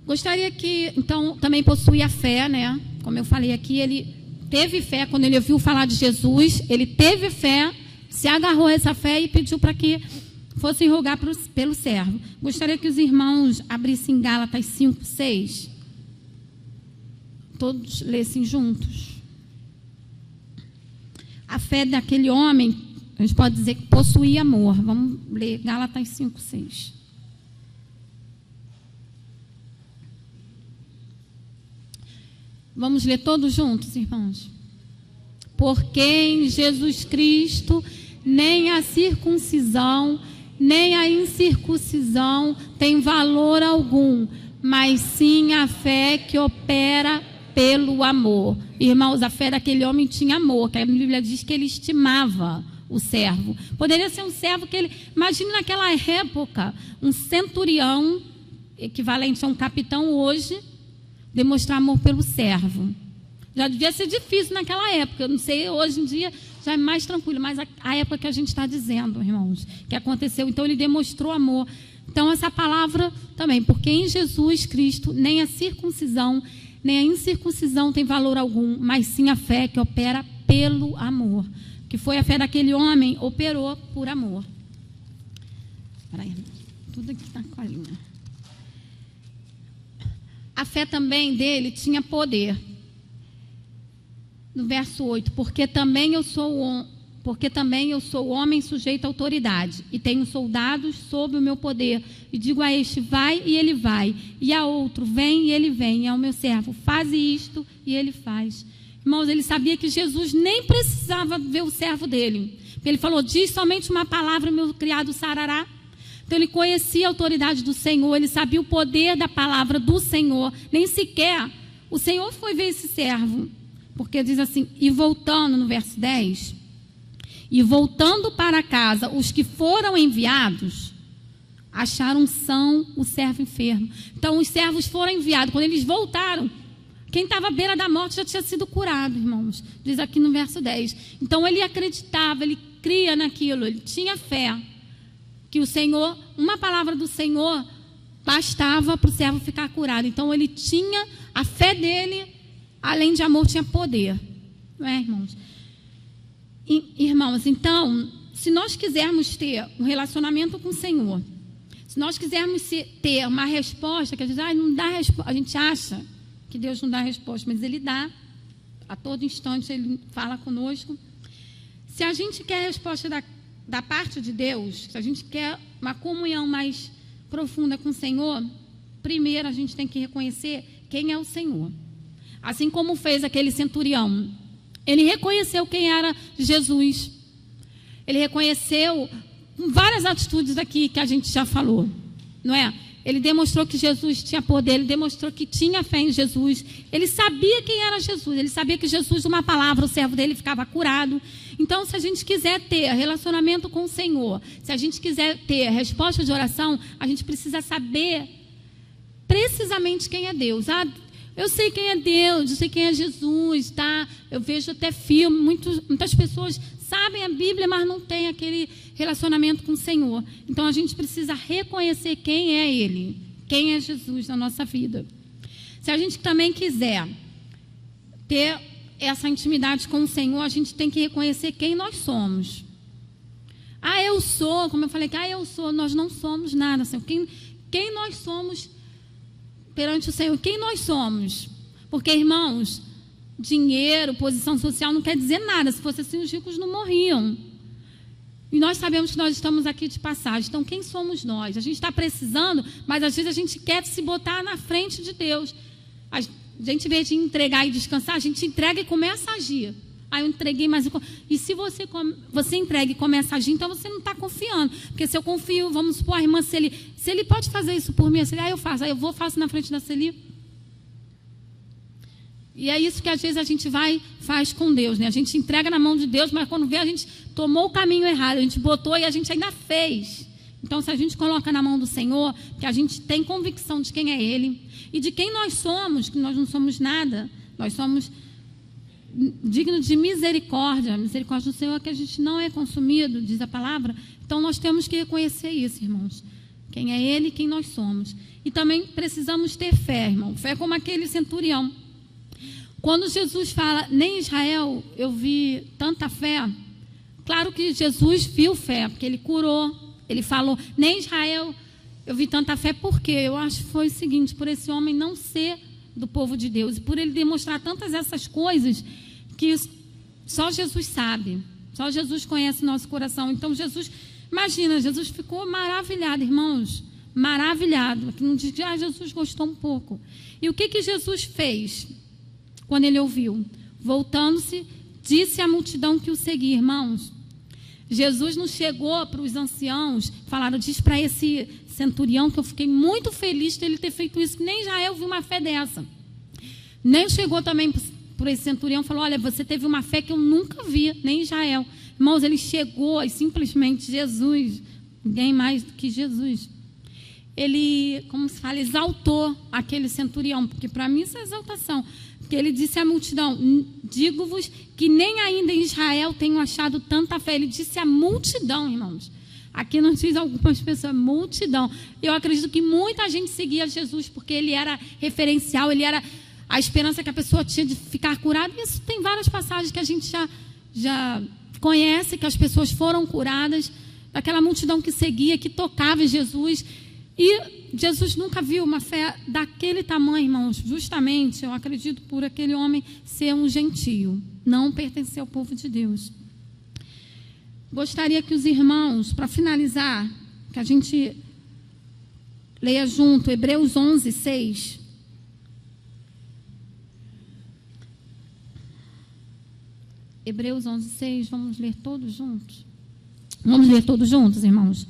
Gostaria que, então, também possuía fé, né? Como eu falei aqui, ele teve fé quando ele ouviu falar de Jesus, ele teve fé, se agarrou a essa fé e pediu para que fossem rogar pelo servo. Gostaria que os irmãos abrissem Gálatas 5, 6. Todos lessem juntos. A fé daquele homem, a gente pode dizer que possuía amor. Vamos ler Gálatas 5, 6. Vamos ler todos juntos, irmãos? Porque em Jesus Cristo, nem a circuncisão, nem a incircuncisão tem valor algum, mas sim a fé que opera pelo amor. Irmãos, a fé daquele homem tinha amor, que a Bíblia diz que ele estimava o servo. Poderia ser um servo que ele... Imagine naquela época, um centurião, equivalente a um capitão hoje, demonstrar amor pelo servo. Já devia ser difícil naquela época. Eu não sei, hoje em dia já é mais tranquilo, mas a época que a gente está dizendo, irmãos, que aconteceu. Então, ele demonstrou amor. Então, essa palavra também, porque em Jesus Cristo, nem a circuncisão, nem a incircuncisão tem valor algum, mas sim a fé que opera pelo amor. Que foi a fé daquele homem, operou por amor. Espera aí, tudo aqui está com a linha. A fé também dele tinha poder. no verso 8, porque também eu sou homem sujeito à autoridade, e tenho soldados sob o meu poder, e digo a este, vai, e ele vai, e a outro, vem, e ele vem, e ao meu servo, faz isto, e ele faz. Irmãos, ele sabia que Jesus nem precisava ver o servo dele, porque ele falou, diz somente uma palavra, meu criado sarará. Então ele conhecia a autoridade do Senhor, ele sabia o poder da palavra do Senhor, nem sequer o Senhor foi ver esse servo, porque diz assim, e voltando no verso 10, e voltando para casa, os que foram enviados, acharam são o servo enfermo. Então os servos foram enviados, quando eles voltaram, quem estava à beira da morte já tinha sido curado, irmãos, diz aqui no verso 10. Então ele acreditava, ele cria naquilo, ele tinha fé, que o Senhor, uma palavra do Senhor, bastava para o servo ficar curado. Então ele tinha, a fé dele, além de amor, tinha poder. Não é, irmãos? Irmãos, então, se nós quisermos ter um relacionamento com o Senhor, se nós quisermos ter uma resposta, que a gente não dá resposta, a gente acha que Deus não dá resposta, mas Ele dá, a todo instante Ele fala conosco. Se a gente quer a resposta da parte de Deus, se a gente quer uma comunhão mais profunda com o Senhor, primeiro a gente tem que reconhecer quem é o Senhor. Assim como fez aquele centurião, ele reconheceu quem era Jesus. Ele reconheceu várias atitudes aqui que a gente já falou, não é? Ele demonstrou que Jesus tinha poder, ele demonstrou que tinha fé em Jesus. Ele sabia quem era Jesus, ele sabia que Jesus, uma palavra, o servo dele ficava curado. Então, se a gente quiser ter relacionamento com o Senhor, se a gente quiser ter resposta de oração, a gente precisa saber precisamente quem é Deus. Eu sei quem é Deus, eu sei quem é Jesus, tá? Eu vejo até filme, muitas pessoas sabem a Bíblia, mas não têm aquele relacionamento com o Senhor. Então, a gente precisa reconhecer quem é Ele, quem é Jesus na nossa vida. Se a gente também quiser ter essa intimidade com o Senhor, a gente tem que reconhecer quem nós somos. Eu sou, como eu falei, eu sou, nós não somos nada. Senhor. Quem nós somos perante o Senhor? Quem nós somos? Porque, irmãos, dinheiro, posição social não quer dizer nada. Se fosse assim, os ricos não morriam. E nós sabemos que nós estamos aqui de passagem. Então, quem somos nós? A gente está precisando, mas às vezes a gente quer se botar na frente de Deus. A gente, em vez de entregar e descansar, a gente entrega e começa a agir. Eu entreguei, mas... E se você entrega e começa a agir, então você não está confiando. Porque se eu confio, vamos supor, a irmã Celi. Se ele pode fazer isso por mim, eu faço. Aí eu faço na frente da Celi. E é isso que às vezes a gente faz com Deus, né? A gente entrega na mão de Deus, mas quando vê, a gente tomou o caminho errado. A gente botou e a gente ainda fez. Então, se a gente coloca na mão do Senhor, que a gente tem convicção de quem é Ele e de quem nós somos, que nós não somos nada, nós somos dignos de misericórdia. A misericórdia do Senhor é que a gente não é consumido, diz a palavra. Então, nós temos que reconhecer isso, irmãos. Quem é Ele e quem nós somos. E também precisamos ter fé, irmão. Fé como aquele centurião. Quando Jesus fala, nem em Israel eu vi tanta fé, claro que Jesus viu fé, porque Ele curou. Ele falou, nem em Israel eu vi tanta fé, porque eu acho que foi o seguinte, por esse homem não ser do povo de Deus, e por ele demonstrar tantas essas coisas, que só Jesus sabe, só Jesus conhece o nosso coração. Então Jesus, imagina, Jesus ficou maravilhado, irmãos, maravilhado. Aqui não diz que Jesus gostou um pouco. E o que Jesus fez quando ele ouviu? Voltando-se, disse à multidão que o seguia, irmãos. Jesus não chegou para os anciãos, diz para esse centurião, que eu fiquei muito feliz de ele ter feito isso, que nem Israel viu uma fé dessa. Nem chegou também para esse centurião e falou, olha, você teve uma fé que eu nunca vi, nem Israel. Irmãos, ele chegou e simplesmente Jesus, ninguém mais do que Jesus. Ele, como se fala, exaltou aquele centurião, porque para mim isso é exaltação. Porque ele disse à multidão, digo-vos que nem ainda em Israel tenho achado tanta fé. Ele disse à multidão, irmãos. Aqui não diz algumas pessoas, multidão. Eu acredito que muita gente seguia Jesus, porque ele era referencial, ele era a esperança que a pessoa tinha de ficar curada. E isso tem várias passagens que a gente já conhece, que as pessoas foram curadas, daquela multidão que seguia, que tocava em Jesus. E Jesus nunca viu uma fé daquele tamanho, irmãos, justamente, eu acredito, por aquele homem ser um gentio. não pertencer ao povo de Deus. Gostaria que os irmãos, para finalizar, que a gente leia junto Hebreus 11, 6. Hebreus 11, 6, vamos ler todos juntos? Vamos ler todos juntos, irmãos?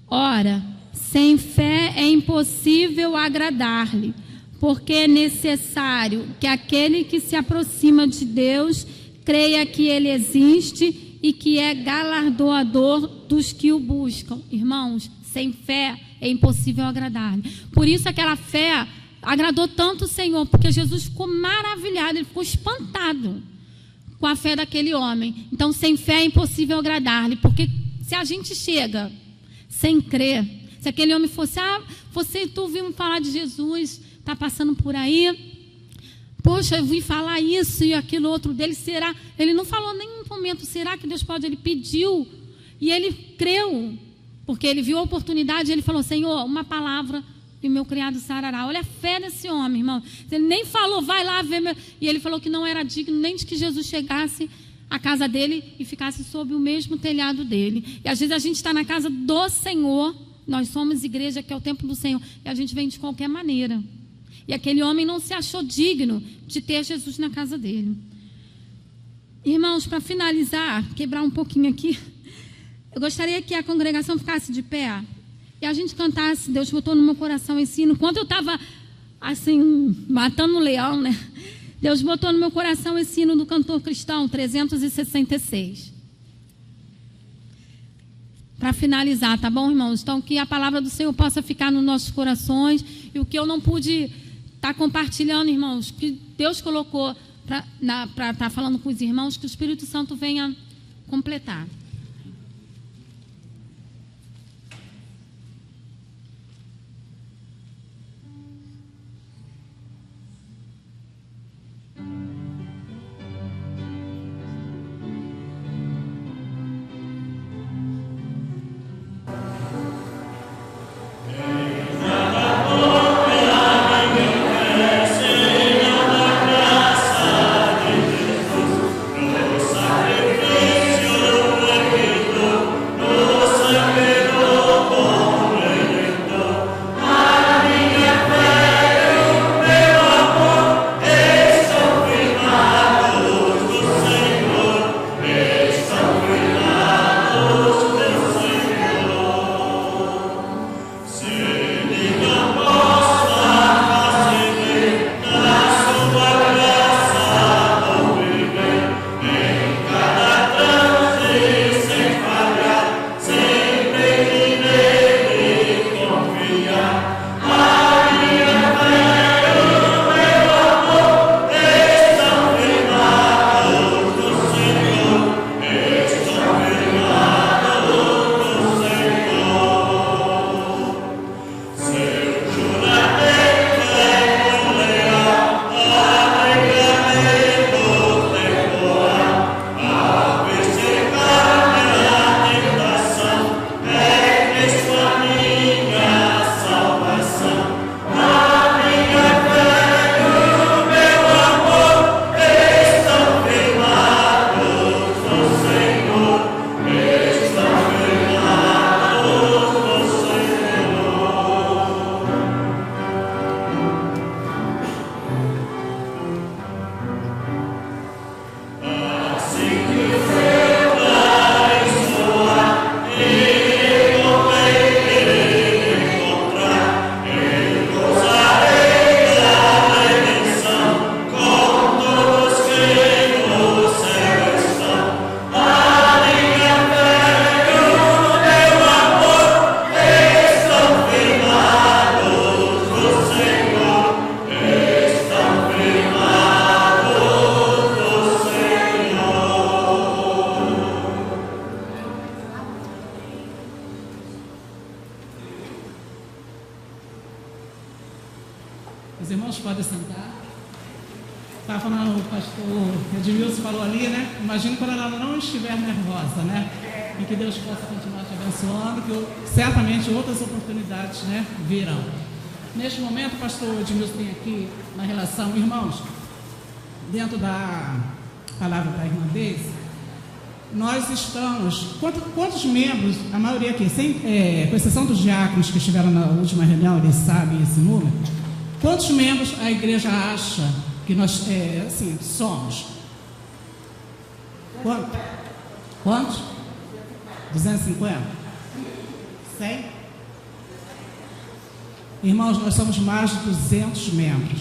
Ora, sem fé é impossível agradar-lhe, porque é necessário que aquele que se aproxima de Deus creia que Ele existe e que é galardoador dos que o buscam. Irmãos, sem fé é impossível agradar-lhe. Por isso aquela fé agradou tanto o Senhor, porque Jesus ficou maravilhado, ele ficou espantado com a fé daquele homem. Então, sem fé é impossível agradar-lhe, porque se a gente chega sem crer, se aquele homem fosse, tu ouviu falar de Jesus, está passando por aí, poxa, eu vim falar isso e aquilo outro dele, será? Ele não falou em nenhum momento, será que Deus pode? Ele pediu e ele creu, porque ele viu a oportunidade e ele falou, Senhor, uma palavra e o meu criado sarará. Olha a fé desse homem, irmão. Ele nem falou, vai lá ver meu... E ele falou que não era digno nem de que Jesus chegasse à casa dele e ficasse sob o mesmo telhado dele. E às vezes a gente está na casa do Senhor, nós somos igreja, que é o templo do Senhor, e a gente vem de qualquer maneira. E aquele homem não se achou digno de ter Jesus na casa dele. Irmãos, para finalizar, quebrar um pouquinho aqui, eu gostaria que a congregação ficasse de pé e a gente cantasse, Deus botou no meu coração esse hino. Quando eu estava, assim, matando um leão, né? Deus botou no meu coração esse hino do cantor cristão, 366. Para finalizar, tá bom, irmãos? Então, que a palavra do Senhor possa ficar nos nossos corações. E o que eu não pude estar compartilhando, irmãos, que Deus colocou para estar falando com os irmãos, que o Espírito Santo venha completar. Os irmãos podem sentar. Estava falando, o pastor Edmilson falou ali, né? Imagino quando ela não estiver nervosa, né? E que Deus possa continuar te abençoando, que certamente outras oportunidades, né, virão. Neste momento, o pastor Edmilson tem aqui uma relação, irmãos, dentro da palavra da irmã Deise, nós estamos... Quantos membros, a maioria aqui, com exceção dos diáconos que estiveram na última reunião, eles sabem esse número, quantos membros a igreja acha que nós somos? Quantos? 250? 100? Irmãos, nós somos mais de 200 membros.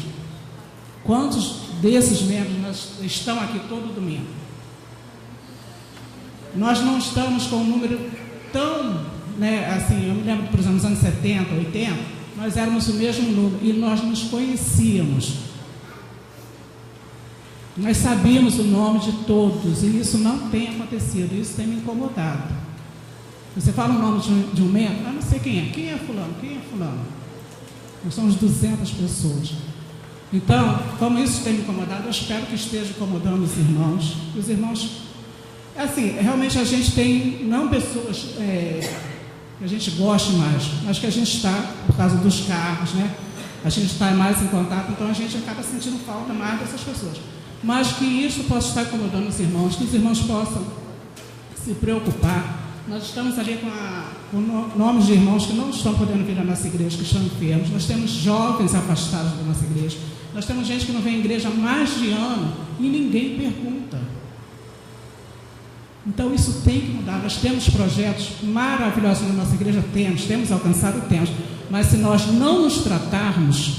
Quantos desses membros estão aqui todo domingo? Nós não estamos com um número tão, eu me lembro, por exemplo, nos anos 70, 80, nós éramos o mesmo número e nós nos conhecíamos. Nós sabíamos o nome de todos e isso não tem acontecido, isso tem me incomodado. Você fala o nome de um membro, eu não sei quem é fulano, quem é fulano? Nós somos 200 pessoas. Então, como isso tem me incomodado, eu espero que esteja incomodando os irmãos. Os irmãos, realmente a gente tem, não pessoas que a gente goste mais, mas que a gente está, por causa dos carros, né? A gente está mais em contato, então a gente acaba sentindo falta mais dessas pessoas. Mas que isso possa estar incomodando os irmãos, que os irmãos possam se preocupar. Nós estamos ali com nomes de irmãos que não estão podendo vir à nossa igreja, que estão enfermos. Nós temos jovens afastados da nossa igreja. Nós temos gente que não vem à igreja há mais de ano e ninguém pergunta. Então isso tem que mudar. Nós temos projetos maravilhosos na nossa igreja, temos alcançado, temos. Mas se nós não nos tratarmos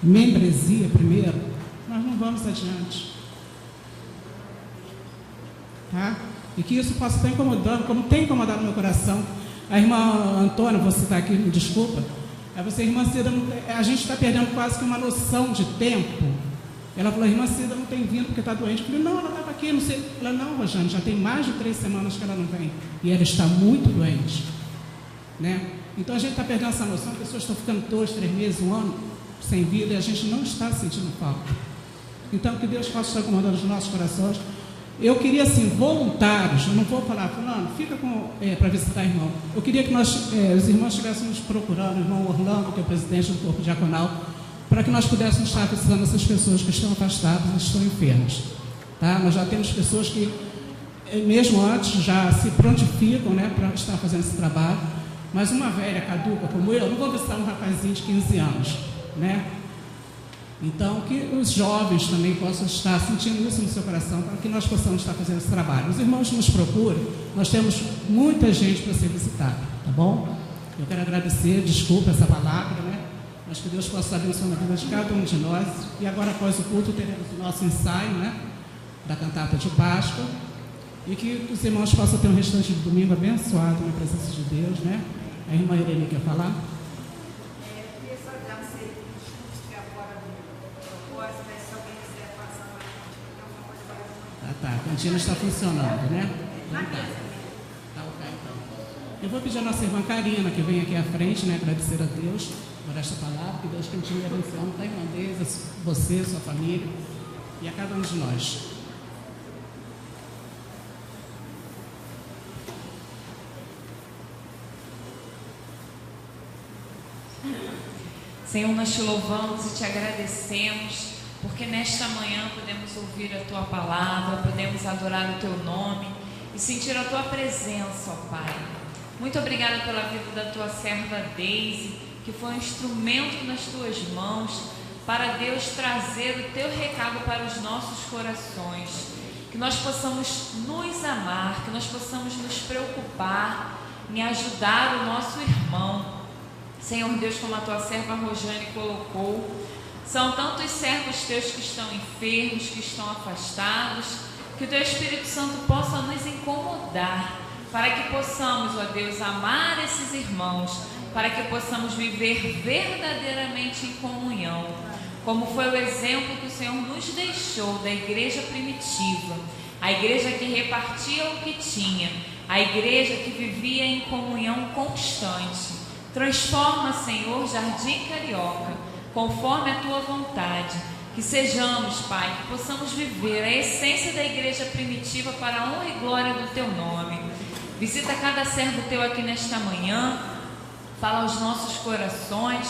membresia primeiro, nós não vamos adiante. Tá? E que isso possa estar incomodando, como tem incomodado no meu coração. A irmã Antônia, vou citar aqui, me desculpa. Irmã Cida, a gente está perdendo quase que uma noção de tempo. Ela falou, irmã Cida não tem vindo porque está doente. Eu falei, não, ela estava aqui, não sei. Ela, não, Rojane, já tem mais de 3 semanas que ela não vem. E ela está muito doente. Né? Então a gente está perdendo essa noção, pessoas estão ficando 2, 3 meses, 1 ano sem vida e a gente não está sentindo falta. Então que Deus possa estar comandando os nossos corações. Eu queria, voluntários, eu não vou falar, fulano, fica para visitar irmão. Eu queria que os irmãos estivéssemos procurando, o irmão Orlando, que é o presidente do corpo diaconal, para que nós pudéssemos estar visitando essas pessoas que estão afastadas e estão enfermas. Tá? Nós já temos pessoas que, mesmo antes, já se prontificam, né, para estar fazendo esse trabalho, mas uma velha caduca como eu, não vou visitar um rapazinho de 15 anos, né? Então, que os jovens também possam estar sentindo isso no seu coração, para que nós possamos estar fazendo esse trabalho. Os irmãos nos procuram, nós temos muita gente para ser visitada, tá bom? Eu quero agradecer, desculpa essa palavra, né? Mas que Deus possa abençoar na vida de cada um de nós. E agora, após o culto, teremos o nosso ensaio, né? Da cantata de Páscoa. E que os irmãos possam ter um restante de domingo abençoado na presença de Deus, né? A irmã Irene quer falar? Tá, a cantina está funcionando, né? Então tá. Tá ok, então. Eu vou pedir a nossa irmã Karina, que vem aqui à frente, né? Agradecer a Deus por esta palavra, que Deus continue abençoando a irmã Deise, você, sua família e a cada um de nós. Senhor, nós te louvamos e te agradecemos, porque nesta manhã podemos ouvir a Tua palavra, podemos adorar o Teu nome e sentir a Tua presença, ó Pai. Muito obrigada pela vida da Tua serva Deise, que foi um instrumento nas Tuas mãos para Deus trazer o Teu recado para os nossos corações. Que nós possamos nos amar, que nós possamos nos preocupar em ajudar o nosso irmão. Senhor Deus, como a Tua serva Rojane colocou, são tantos servos Teus que estão enfermos, que estão afastados, que o Teu Espírito Santo possa nos incomodar, para que possamos, ó Deus, amar esses irmãos, para que possamos viver verdadeiramente em comunhão, como foi o exemplo que o Senhor nos deixou da igreja primitiva, a igreja que repartia o que tinha, a igreja que vivia em comunhão constante. Transforma, Senhor, Jardim Carioca, conforme a Tua vontade, que sejamos, Pai, que possamos viver a essência da igreja primitiva para a honra e glória do Teu nome. Visita cada servo Teu aqui nesta manhã, fala aos nossos corações,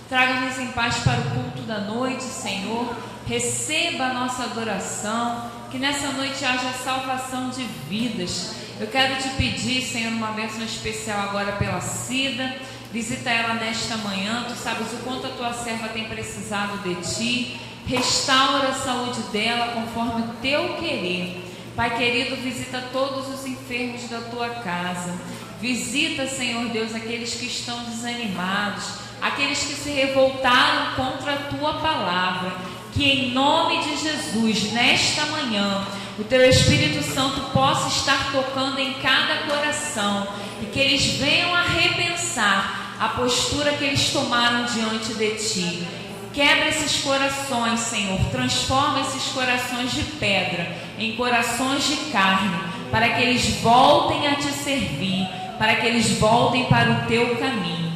traga-nos em paz para o culto da noite, Senhor, receba a nossa adoração, que nessa noite haja salvação de vidas. Eu quero te pedir, Senhor, uma bênção especial agora pela Cida. Visita ela nesta manhã. Tu sabes o quanto a tua serva tem precisado de ti. Restaura a saúde dela conforme o teu querer. Pai querido, visita todos os enfermos da tua casa. Visita, Senhor Deus, aqueles que estão desanimados, aqueles que se revoltaram contra a tua palavra. Que em nome de Jesus, nesta manhã, o teu Espírito Santo possa estar tocando em cada coração e que eles venham a repensar a postura que eles tomaram diante de ti. Quebra esses corações, Senhor, transforma esses corações de pedra em corações de carne, para que eles voltem a te servir, para que eles voltem para o teu caminho.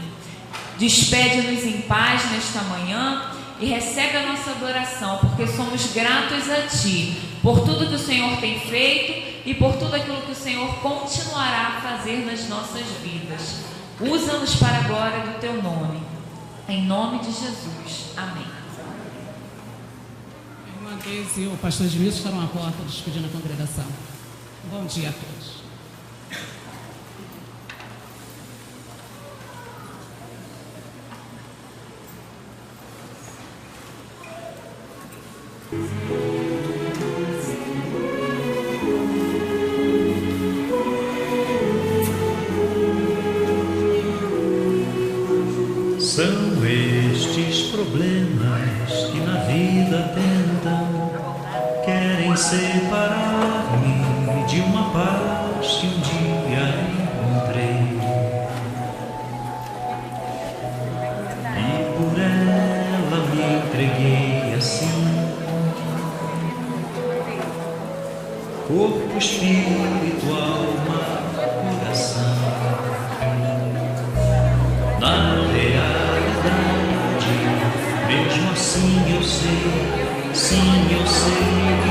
Despede-nos em paz nesta manhã e recebe a nossa adoração, porque somos gratos a Ti, por tudo que o Senhor tem feito e por tudo aquilo que o Senhor continuará a fazer nas nossas vidas. Usa-nos para a glória do Teu nome. Em nome de Jesus. Amém. A irmã Deise e o pastor Edmilson estarão à porta despedindo a congregação. Bom dia a todos. São estes problemas que na vida tentam, querem separar-me de uma paz que um dia encontrei, e por ela me entreguei assim, corpo, espírito, alma, coração. Na realidade, mesmo assim eu sei, sim, eu sei que